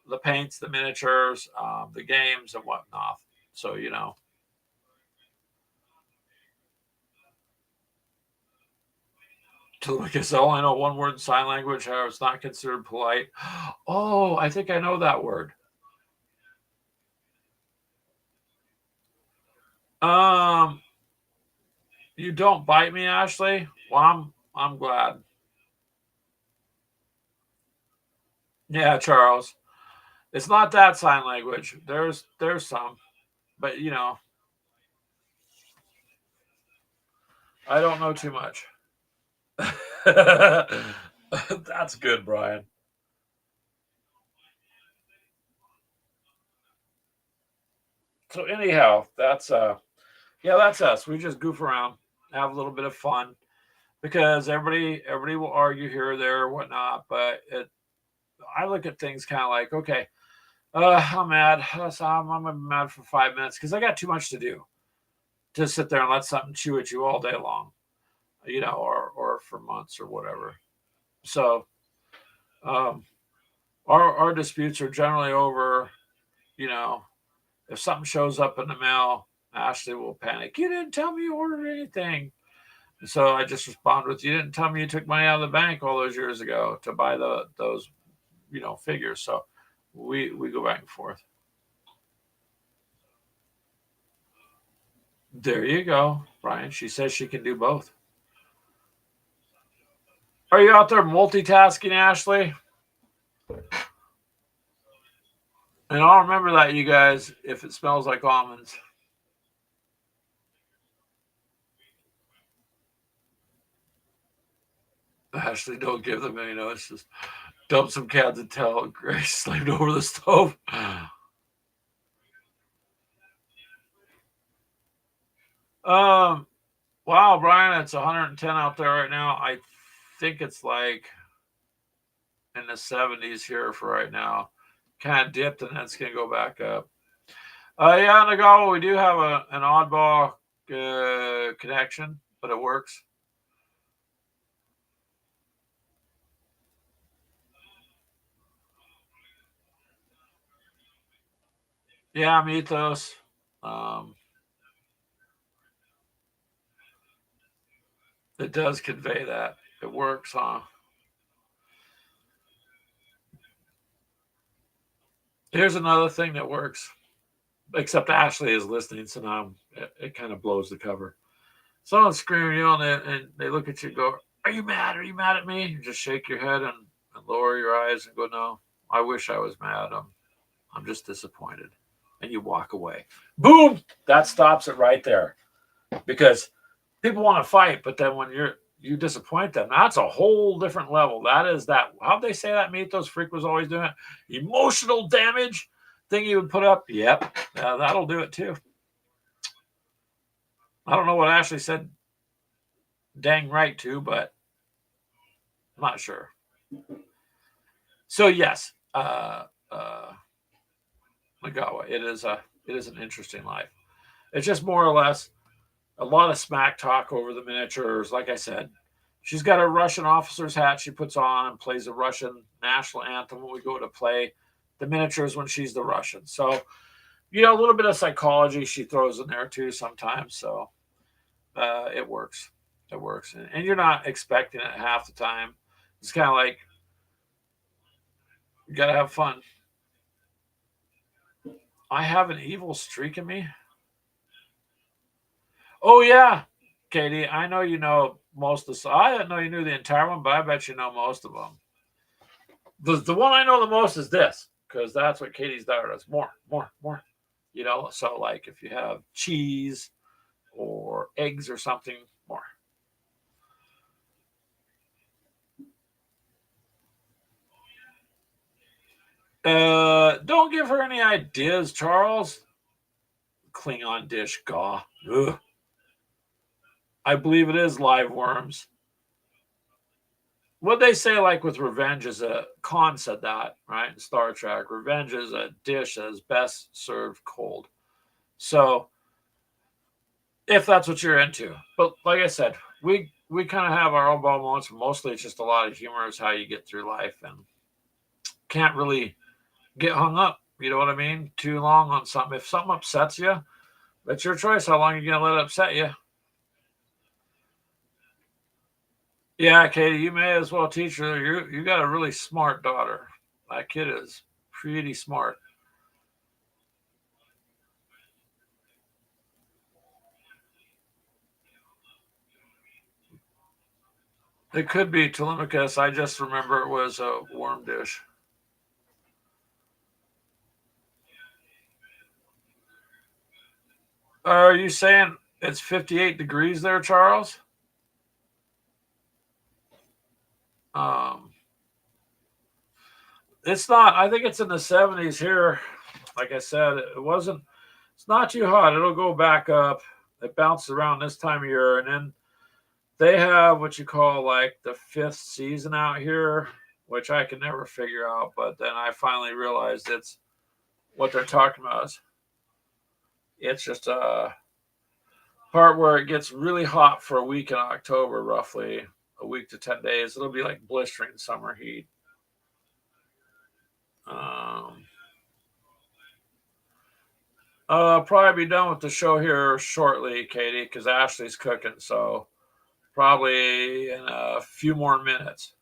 the paints, the miniatures, the games, and whatnot. So because I only know one word in sign language, however, it's not considered polite. Oh, I think I know that word. Um, you don't bite me, Ashley. Well, I'm glad. Yeah, Charles. It's not that sign language. There's some, but I don't know too much. That's good, Brian. So anyhow, that's us. We just goof around, have a little bit of fun because everybody will argue here or there or whatnot. But I look at things kind of like, okay, I'm mad. So I'm mad for 5 minutes because I got too much to do to sit there and let something chew at you all day long, or for months or whatever. So um, our disputes are generally over, you know, if something shows up in the mail, Ashley will panic. You didn't tell me you ordered anything. And so I just respond with, you didn't tell me you took money out of the bank all those years ago to buy those figures. So we go back and forth. There you go, Brian. She says she can do both. Are you out there multitasking, Ashley? And I'll remember that, you guys, if it smells like almonds. Ashley, don't give them any notes. Just dump some cans and tell Grace slammed over the stove. Um, wow, Brian, it's 110 out there right now. I think it's like in the 70s here for right now. Kind of dipped and then it's going to go back up. Yeah, Nagawa, we do have an oddball connection, but it works. Yeah, Mythos. Um, it does convey that. It works, huh? Here's another thing that works, except Ashley is listening, so now it kind of blows the cover. Someone's screaming, and they look at you and go, "Are you mad? Are you mad at me?" You just shake your head and lower your eyes and go, "No, I wish I was mad. I'm just disappointed." And you walk away. Boom! That stops it right there. Because people want to fight, but then when you disappoint them, that's a whole different level. That is that. How'd they say that? Mythos Freak was always doing it. Emotional damage thing you would put up. Yep, that'll do it too. I don't know what Ashley said. Dang right too, but I'm not sure. So yes, Nagawa, it is an interesting life. It's just more or less a lot of smack talk over the miniatures. Like I said, she's got a Russian officer's hat she puts on and plays a Russian national anthem when we go to play the miniatures when she's the Russian. So, a little bit of psychology she throws in there too sometimes. So it works. It works. And you're not expecting it half the time. It's kind of like, you got to have fun. I have an evil streak in me. Oh, yeah. Katie, I know you know most of the. I didn't know you knew the entire one, but I bet you know most of them. The one I know the most is this, because that's what Katie's daughter does. More, more, more. So like if you have cheese or eggs or something, more. Don't give her any ideas, Charles. Klingon dish, gaw. Ugh. I believe it is live worms. What they say, like with revenge, is a Khan said that, right? In Star Trek, revenge is a dish that is best served cold. So, if that's what you're into, but like I said, we kind of have our own moments. Mostly, it's just a lot of humor is how you get through life, and can't really get hung up. You know what I mean? Too long on something. If something upsets you, that's your choice. How long are you gonna let it upset you? Yeah, Katie, you may as well teach her. You got a really smart daughter. That kid is pretty smart. It could be Telemachus. I just remember it was a worm dish. Are you saying it's 58 degrees there, Charles? Um, it's not. I think it's in the 70s here. Like I said, it wasn't. It's not too hot. It'll go back up. It bounces around this time of year, and then they have what you call like the fifth season out here, which I can never figure out. But then I finally realized it's what they're talking about. It's just a part where it gets really hot for a week in October, roughly a week to 10 days. It'll be like blistering summer heat. Um, I'll probably be done with the show here shortly, Katie, because Ashley's cooking. So probably in a few more minutes.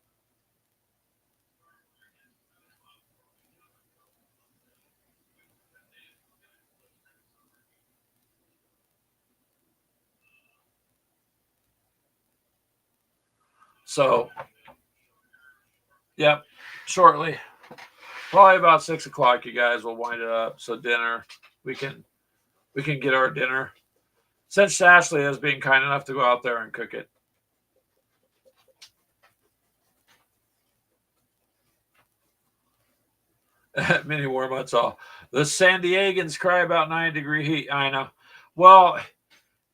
So, yep, shortly. Probably about 6 o'clock. You guys will wind it up. So dinner, we can we can get our dinner. Since Ashley is being kind enough to go out there and cook it. Mini warm. That's all. The San Diegans cry about 9-degree heat. I know. Well,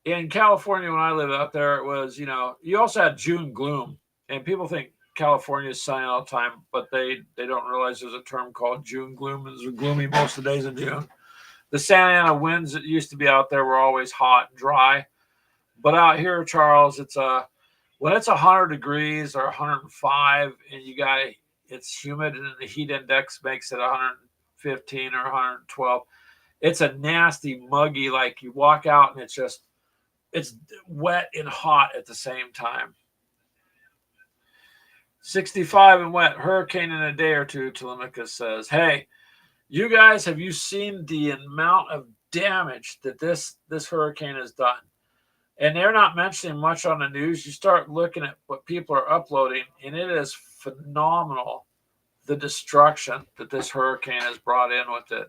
in California, when I lived out there, it was, you also had June gloom. And people think California is sunny all the time, but they don't realize there's a term called June gloom. It's gloomy most of the days in June. The Santa Ana winds that used to be out there were always hot and dry. But out here, Charles, when it's 100 degrees or 105 and it's humid and the heat index makes it 115 or 112, it's a nasty, muggy, like you walk out and it's wet and hot at the same time. 65 and wet, hurricane in a day or two, Telemachus says. Hey, you guys, have you seen the amount of damage that this hurricane has done? And they're not mentioning much on the news. You start looking at what people are uploading, and it is phenomenal, the destruction that this hurricane has brought in with it.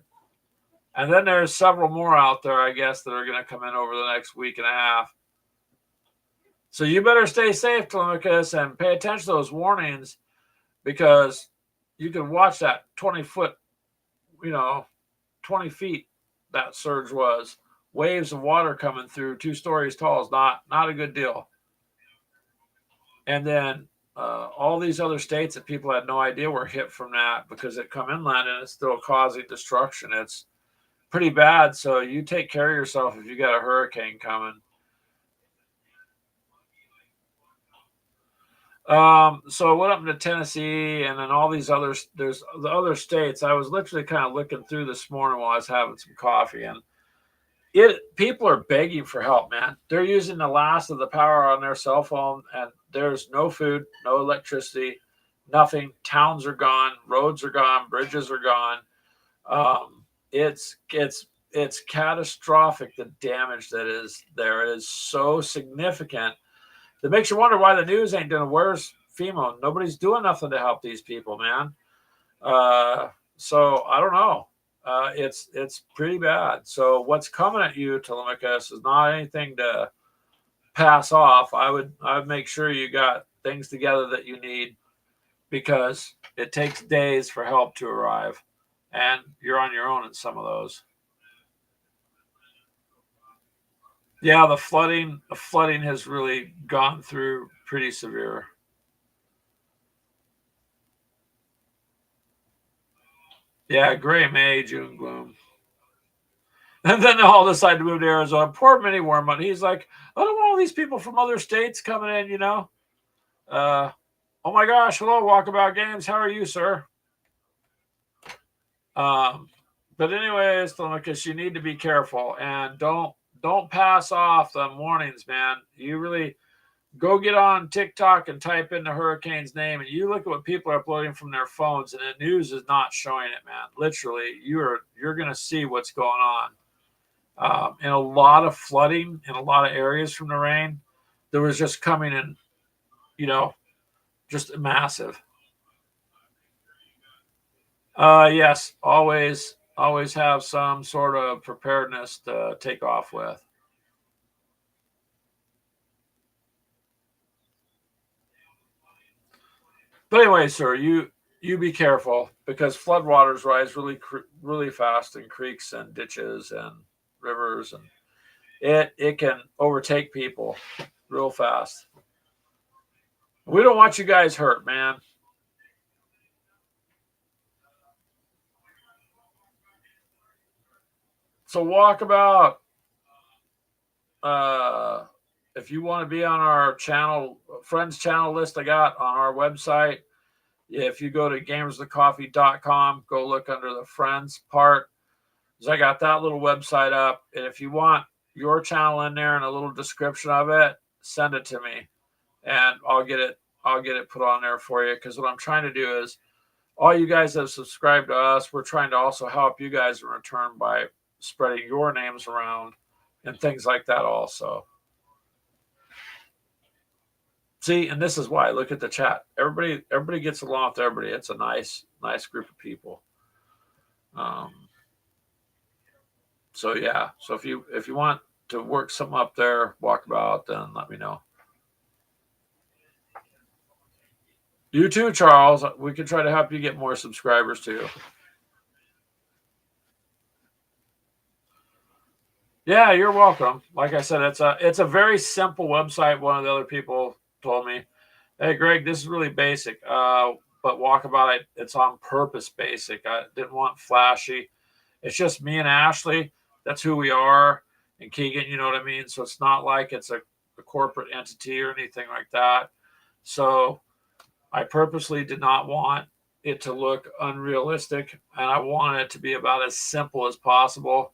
And then there's several more out there, I guess, that are going to come in over the next week and a half. So you better stay safe, Telemachus, and pay attention to those warnings, because you can watch that 20-foot, 20 feet that surge was. Waves of water coming through 2 stories tall is not a good deal. And then all these other states that people had no idea were hit from that because it come inland and it's still causing destruction. It's pretty bad. So you take care of yourself if you got a hurricane coming. So I went up to Tennessee and then all these others, there's the other states. I was literally kind of looking through this morning while I was having some coffee, and people are begging for help, man. They're using the last of the power on their cell phone, and there's no food, no electricity, nothing. Towns are gone, roads are gone, bridges are gone. It's catastrophic, the damage that is there. It is so significant that makes you wonder why the news ain't doing it. Where's FEMA? Nobody's doing nothing to help these people, man. So I don't know. It's pretty bad. So what's coming at you, Telemachus, is not anything to pass off. I would make sure you got things together that you need, because it takes days for help to arrive, and you're on your own in some of those. Yeah, the flooding has really gone through pretty severe. Yeah, gray May, June gloom. And then they all decide to move to Arizona. Poor Mini Worm. He's like, I don't want all these people from other states coming in, you know? Uh, oh my gosh, hello, Walkabout Games. How are you, sir? Um, but anyways, Telemachus, you need to be careful and don't pass off the warnings, man. You really go get on TikTok and type in the hurricane's name, and you look at what people are uploading from their phones, and the news is not showing it, man. Literally, you're gonna see what's going on. And a lot of flooding in a lot of areas from the rain. There was just coming in, you know, just massive. Yes, always have some sort of preparedness to take off with. But anyway, sir, you be careful, because floodwaters rise really fast in creeks and ditches and rivers, and it can overtake people real fast. We don't want you guys hurt, man. So Walkabout, uh, if you want to be on our channel, friends channel list I got on our website, if you go to gamersthecoffee.com, go look under the friends part. So I got that little website up. And if you want your channel in there and a little description of it, send it to me and I'll get it put on there for you. Because what I'm trying to do is, all you guys that have subscribed to us, we're trying to also help you guys in return by spreading your names around and things like that also. See, and this is why, look at the chat. Everybody gets along with everybody. It's a nice group of people. Um, so yeah. So if you want to work something up there, Walkabout, then let me know. You too, Charles. We can try to help you get more subscribers too. Yeah, you're welcome. Like I said, it's a very simple website. One of the other people told me, "Hey, Greg, this is really basic, but Walkabout, it's on purpose basic. I didn't want flashy. It's just me and Ashley. That's who we are, and Keegan. You know what I mean? So it's not like it's a corporate entity or anything like that. So I purposely did not want it to look unrealistic, and I wanted it to be about as simple as possible.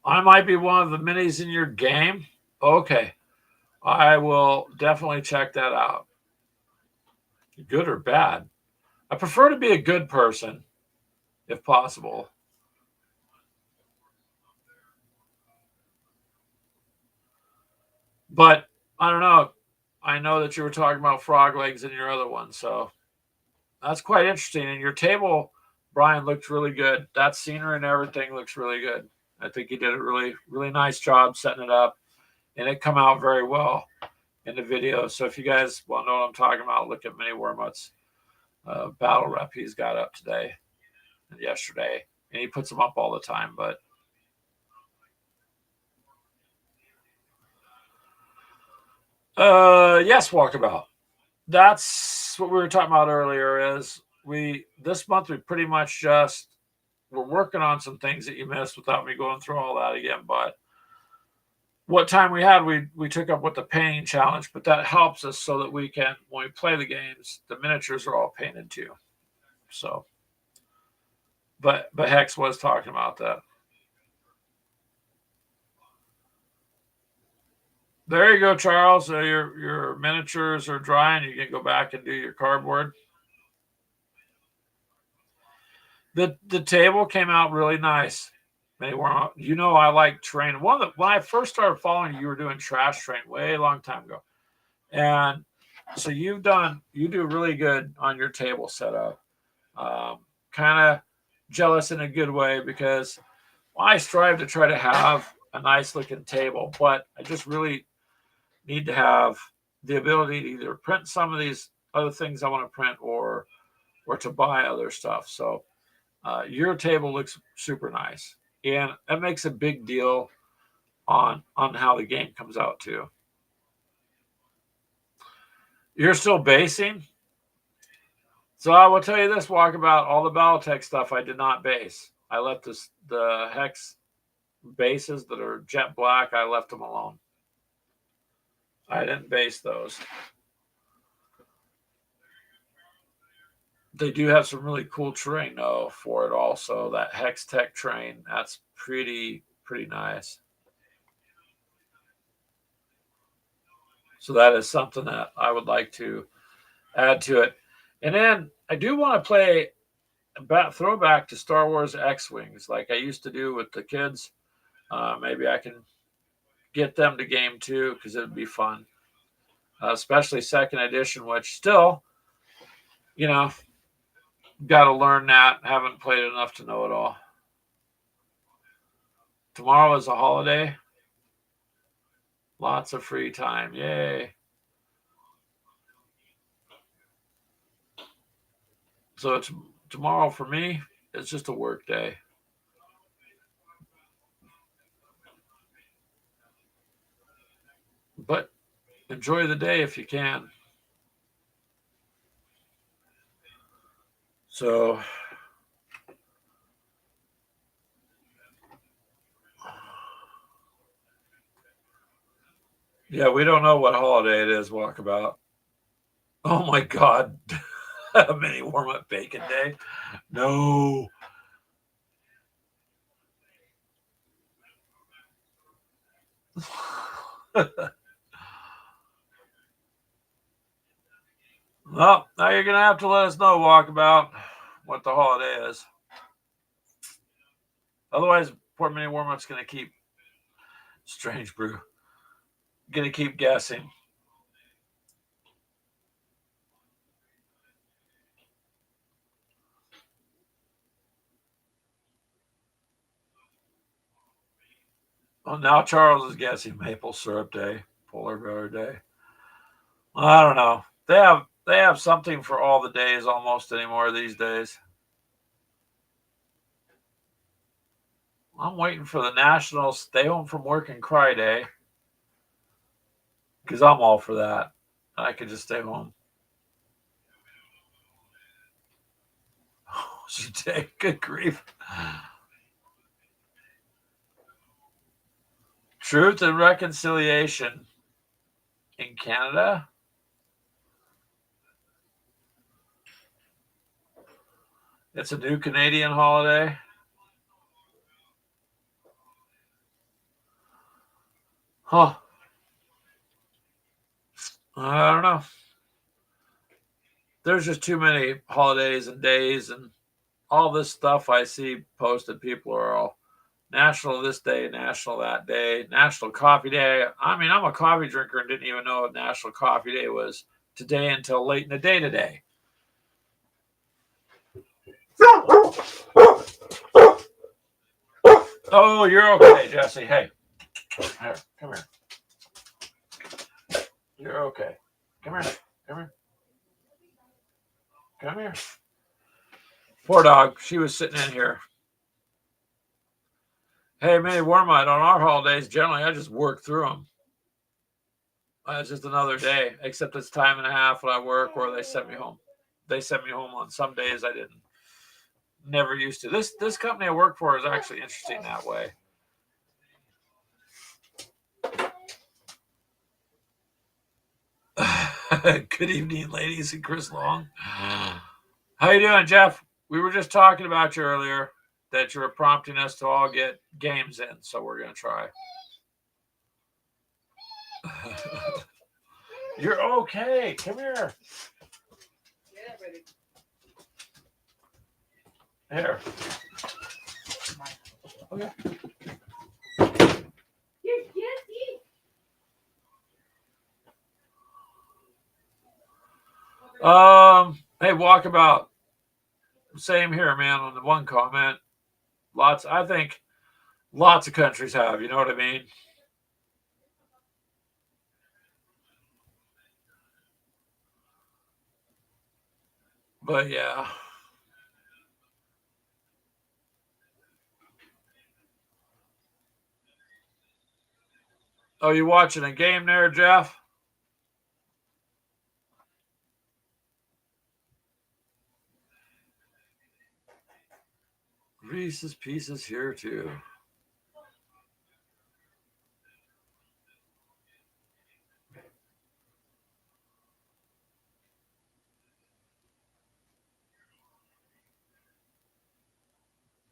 I might be one of the minis in your game. Okay, I will definitely check that out. Good or bad? I prefer to be a good person if possible. But I don't know. I know that you were talking about frog legs in your other one, so that's quite interesting. And your table, Brian, looked really good. That scenery and everything looks really good. I think you did a really nice job setting it up, and it come out very well in the video. So if you guys want to know what I'm talking about, look at Mini Wormut's battle rep he's got up today and yesterday, and he puts them up all the time. But yes, Walkabout. That's what we were talking about earlier. Is we this month we pretty much just we're working on some things that you missed without me going through all that again. But what time we had, we took up with the painting challenge, but that helps us so that we can, when we play the games, the miniatures are all painted too. So, but Hex was talking about that. There you go, Charles. Your miniatures are drying. You can go back and do your cardboard. The table came out really nice. They were, you know, I like terrain. When I first started following you, you were doing trash terrain way a long time ago, and so you do really good on your table setup. Kind of jealous in a good way because I strive to try to have a nice looking table, but I just really need to have the ability to either print some of these other things I want to print or to buy other stuff. So your table looks super nice, and that makes a big deal on how the game comes out too. You're still basing, so I will tell you this: Walkabout, all the battletech stuff I did not base. I left the hex bases that are jet black. I left them alone. I didn't base those. They do have some really cool terrain though for it. Also, that hextech terrain, that's pretty nice. So that is something that I would like to add to it. And then I do want to play a throwback to Star Wars X-Wings like I used to do with the kids. Maybe I can get them to game too because it would be fun, especially second edition, which still, you know, got to learn that. Haven't played enough to know it all. Tomorrow is a holiday. Lots of free time. Yay. So it's tomorrow for me. It's just a work day. But enjoy the day if you can. So yeah, we don't know what holiday it is, Walkabout. Oh my God. A mini warm up bacon day? No. Well, now you're going to have to let us know, Walkabout, what the holiday is. Otherwise, poor mini warm up's going to keep strange brew. Going to keep guessing. Well, now Charles is guessing maple syrup day, polar bear day. I don't know. They have something for all the days almost anymore these days. I'm waiting for the national stay home from work and cry day because I'm all for that. I could just stay home. Today, good grief. Truth and Reconciliation in Canada. It's a new Canadian holiday. Huh. I don't know. There's just too many holidays and days and all this stuff I see posted. People are all national this day, national that day, national coffee day. I mean, I'm a coffee drinker and didn't even know what National Coffee Day was today until late in the day today. Oh, you're okay, Jesse. Hey, here, come here. You're okay. Come here. Come here. Come here. Poor dog. She was sitting in here. Hey, May Warmite, on our holidays, generally I just work through them. It's just another day, except it's time and a half when I work or they send me home. They sent me home on some days I didn't. never used to. This company I work for is actually interesting that way. Good evening, ladies and Chris Long. How you doing, Jeff? We were just talking about you earlier, that you were prompting us to all get games in, so we're going to try. You're okay. Come here. Here. Okay. Hey, walkabout. Same here, man. On the one comment, I think lots of countries have. You know what I mean? But yeah. Oh, you watching a game there, Jeff? Reese's Pieces here too.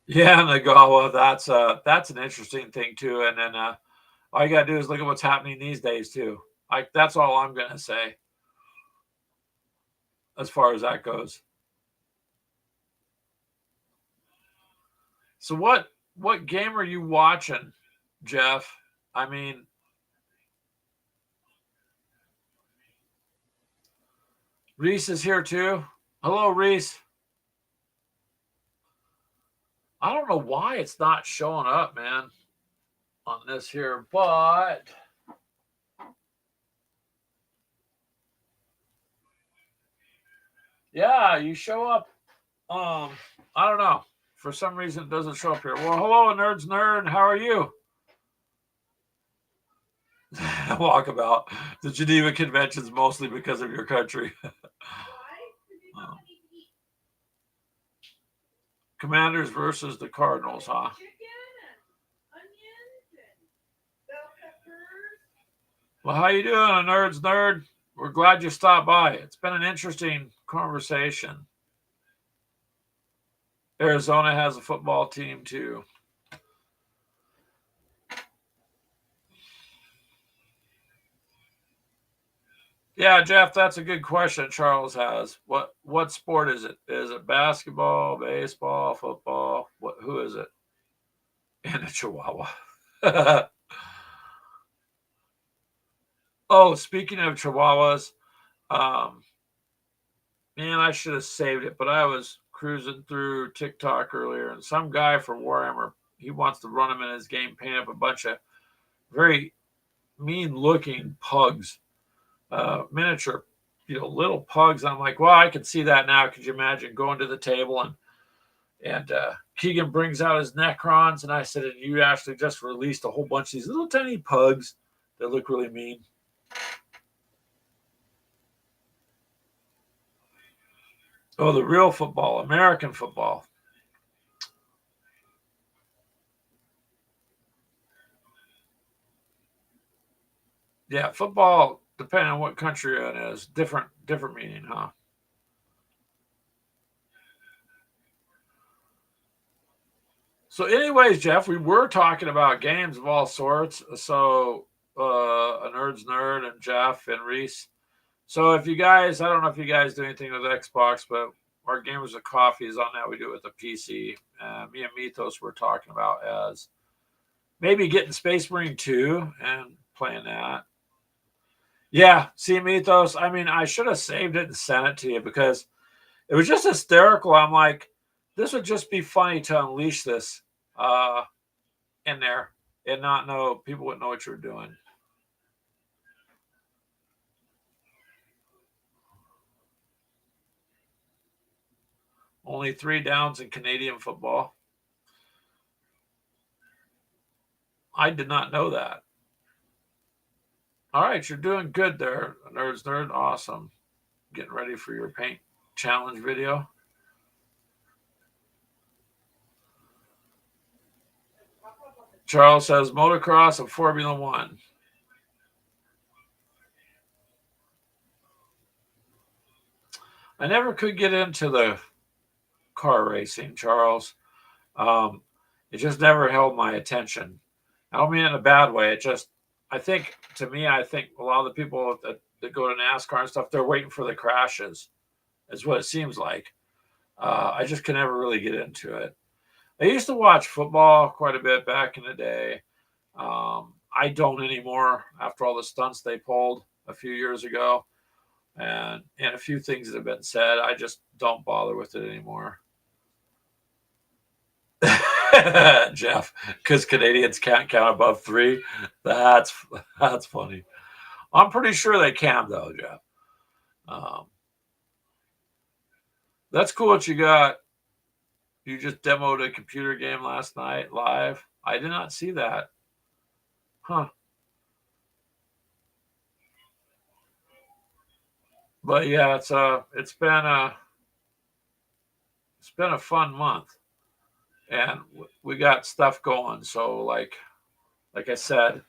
Yeah, Nagawa. That's an interesting thing too. And then all you gotta do is look at what's happening these days too. Like that's all I'm gonna say as far as that goes. So what game are you watching, Jeff? I mean, Reese is here too. Hello, Reese. I don't know why it's not showing up, man, on this here, but yeah, you show up. I don't know. For some reason, it doesn't show up here. Well, hello, Nerds Nerd. How are you? Walkabout. The Geneva Convention's mostly because of your country. Commanders versus the Cardinals, huh? Well, how you doing, a Nerds Nerd? We're glad you stopped by. It's been an interesting conversation. Arizona has a football team too. Yeah, Jeff, that's a good question Charles has. What sport is it? Is it basketball, baseball, football? Who is it? And a Chihuahua. Oh, speaking of Chihuahuas, man, I should have saved it, but I was cruising through TikTok earlier, and some guy for Warhammer, he wants to run him in his game, paint up a bunch of very mean-looking pugs, miniature, little pugs. I'm like, well, I can see that now. Could you imagine going to the table and Keegan brings out his Necrons, and I said, and you actually just released a whole bunch of these little tiny pugs that look really mean. Oh, the real football, American football. Yeah, football, depending on what country you're in, is different meaning, huh? So, anyways, Jeff, we were talking about games of all sorts. So, a Nerd's Nerd and Jeff and Reese. So, if you guys, I don't know if you guys do anything with Xbox, but our Gamers of Coffee is on that. We do it with a PC. Me and Mythos were talking about as maybe getting Space Marine 2 and playing that. Yeah, see, Mythos, I mean, I should have saved it and sent it to you because it was just hysterical. I'm like, this would just be funny to unleash this in there and not know, people wouldn't know what you were doing. Only 3 downs in Canadian football. I did not know that. All right, you're doing good there, Nerds Nerd. Awesome. Getting ready for your paint challenge video. Charles says motocross and Formula One. I never could get into the car racing, Charles. It just never held my attention. I don't mean it in a bad way. I think a lot of the people that go to NASCAR and stuff, they're waiting for the crashes, is what it seems like. I just can never really get into it. I used to watch football quite a bit back in the day. I don't anymore after all the stunts they pulled a few years ago, and a few things that have been said. I just don't bother with it anymore. Jeff, because Canadians can't count above 3. That's funny. I'm pretty sure they can though, Jeff. That's cool what you got. You just demoed a computer game last night live. I did not see that. Huh. But yeah, it's been a fun month, and we got stuff going. So like I said,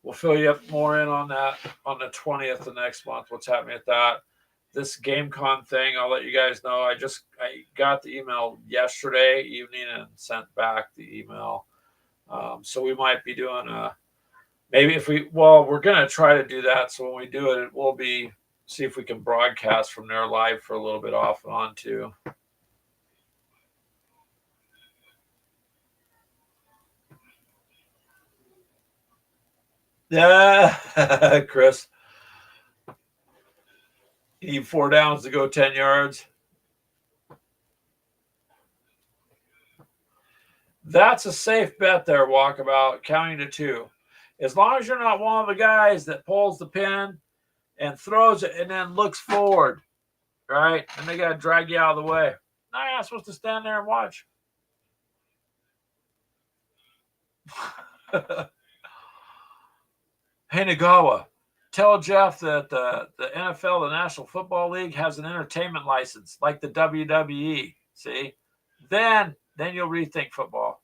we'll fill you up more in on that on the 20th of next month. What's happening at that? This GameCon thing, I'll let you guys know. I got the email yesterday evening and sent back the email. So we might be doing we're going to try to do that. So when we do it, we'll see if we can broadcast from there live for a little bit off and on too. Yeah, Chris. You need 4 downs to go 10 yards. That's a safe bet there, Walkabout, counting to 2. As long as you're not one of the guys that pulls the pin and throws it and then looks forward, right? And they got to drag you out of the way. No, you're not supposed to stand there and watch. Hey, Nagawa, tell Jeff that the NFL, the National Football League, has an entertainment license like the WWE. See? Then you'll rethink football.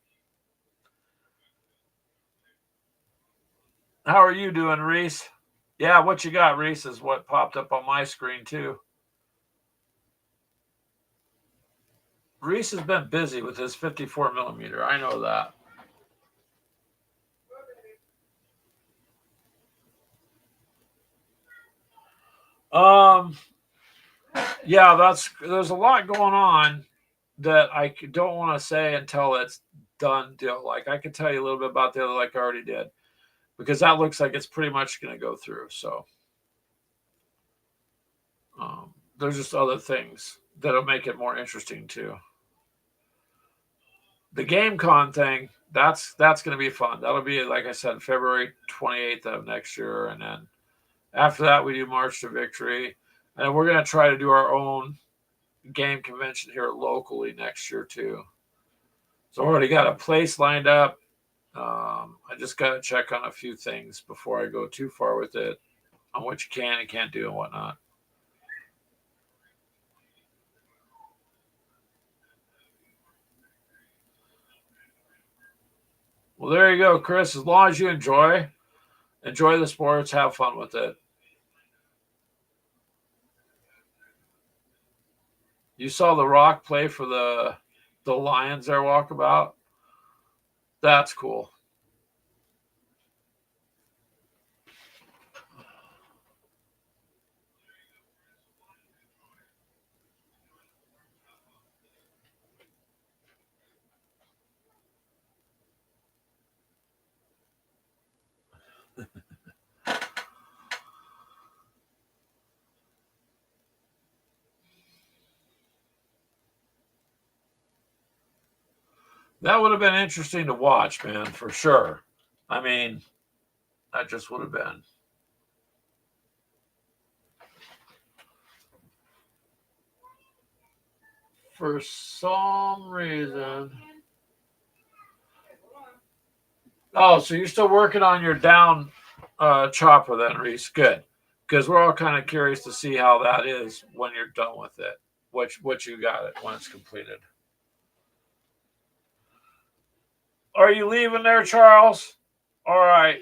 How are you doing, Reese? Yeah, what you got, Reese, is what popped up on my screen, too. Reese has been busy with his 54 millimeter. I know that. Yeah, there's a lot going on that I don't want to say until it's done deal. Like I could tell you a little bit about the other, like I already did, because that looks like it's pretty much going to go through. So there's just other things that'll make it more interesting too. The GameCon thing, that's going to be fun. That'll be, like I said, February 28th of next year, and then after that we do March to Victory, and we're going to try to do our own game convention here locally next year too. So I already got a place lined up. I just got to check on a few things before I go too far with it on what you can and can't do and whatnot. Well, there you go, Chris. As long as you enjoy the sports, have fun with it. You saw The Rock play for the Lions there, Walkabout. That's cool. That would have been interesting to watch, man, for sure. I mean, that just would have been. For some reason. Oh, so you're still working on your down chopper then, Reese? Good. Because we're all kind of curious to see how that is when you're done with it. What you got it when it's completed. Are you leaving there, Charles? All right.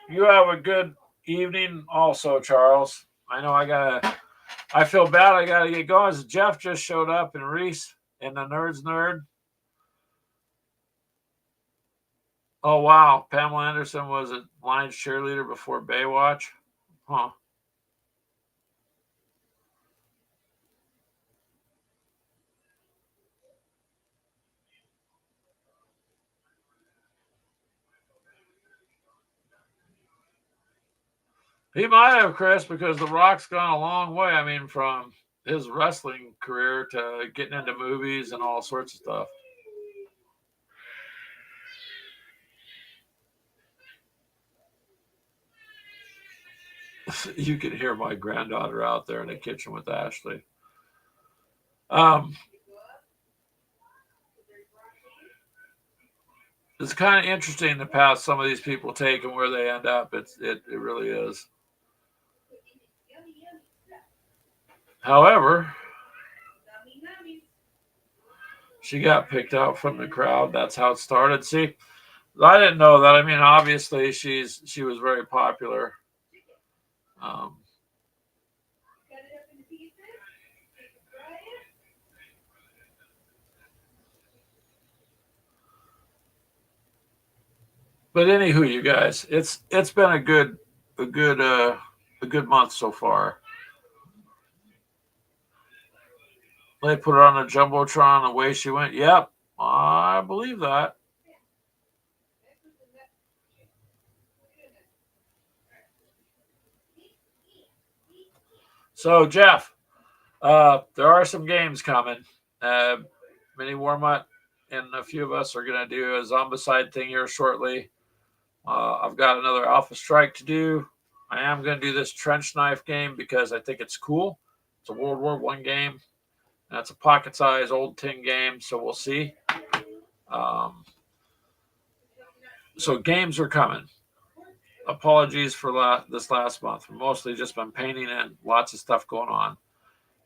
You have a good evening also, Charles. I know I feel bad. I gotta get going. Jeff just showed up and Reese and the Nerd's Nerd. Oh, wow. Pamela Anderson was a Lions cheerleader before Baywatch. Huh. He might have, Chris, because The Rock's gone a long way. I mean, from his wrestling career to getting into movies and all sorts of stuff. You can hear my granddaughter out there in the kitchen with Ashley. It's kind of interesting the path some of these people take and where they end up. It really is. However, she got picked out from the crowd. That's how it started. See, I didn't know that. I mean, obviously, she was very popular. But anywho, you guys, it's been a good month so far. They put her on a jumbotron. The way she went, yep, I believe that. So Jeff, there are some games coming. Mini Warmut and a few of us are going to do a Zombicide thing here shortly. I've got another Alpha Strike to do. I am going to do this trench knife game because I think it's cool. It's a World War I game. That's a pocket-sized old tin game, so we'll see. So games are coming. Apologies for this last month. We've mostly just been painting and lots of stuff going on.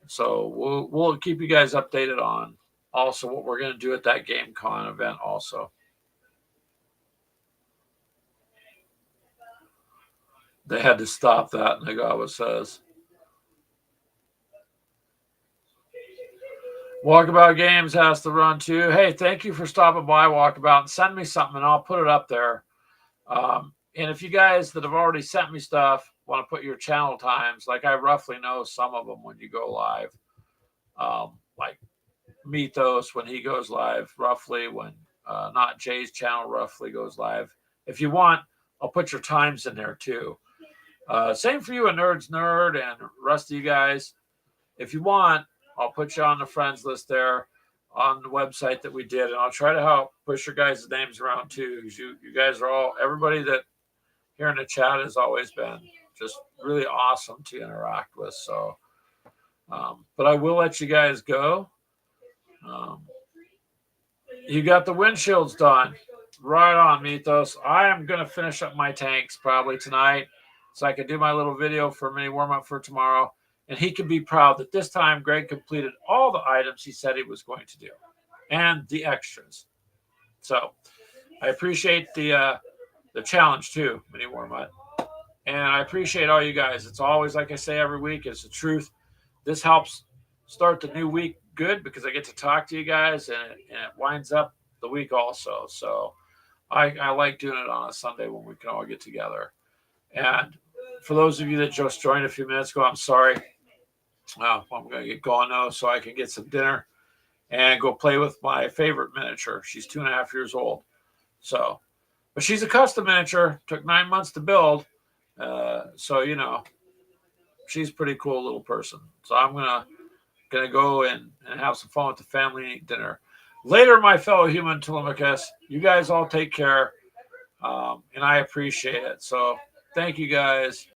So we'll keep you guys updated on also what we're going to do at that GameCon event also. They had to stop that, Nagawa says. Walkabout Games has to run too. Hey, thank you for stopping by Walkabout and send me something and I'll put it up there. And if you guys that have already sent me stuff want to put your channel times, like I roughly know some of them when you go live. Like Mythos when he goes live, roughly when Not Jay's channel roughly goes live. If you want, I'll put your times in there too. Same for you, a Nerd's Nerd and the rest of you guys. If you want, I'll put you on the friends list there on the website that we did, and I'll try to help push your guys' names around too. Because you guys are all, everybody that here in the chat has always been just really awesome to interact with. So, but I will let you guys go. You got the windshields done. Right on, Mythos. I am going to finish up my tanks probably tonight so I can do my little video for a mini warm-up for tomorrow. And he can be proud that this time Greg completed all the items he said he was going to do and the extras. So I appreciate the challenge too, mini warm-up. And I appreciate all you guys. It's always, like I say every week, it's the truth. This helps start the new week good because I get to talk to you guys and it winds up the week also. So I like doing it on a Sunday when we can all get together. And for those of you that just joined a few minutes ago, I'm sorry. I'm going to get going now so I can get some dinner and go play with my favorite miniature. She's 2.5 years old. So, but she's a custom miniature. Took 9 months to build. So, you know, she's a pretty cool little person. So I'm going to go and have some fun with the family and eat dinner. Later, my fellow human Telemachus, you guys all take care. And I appreciate it. So thank you guys.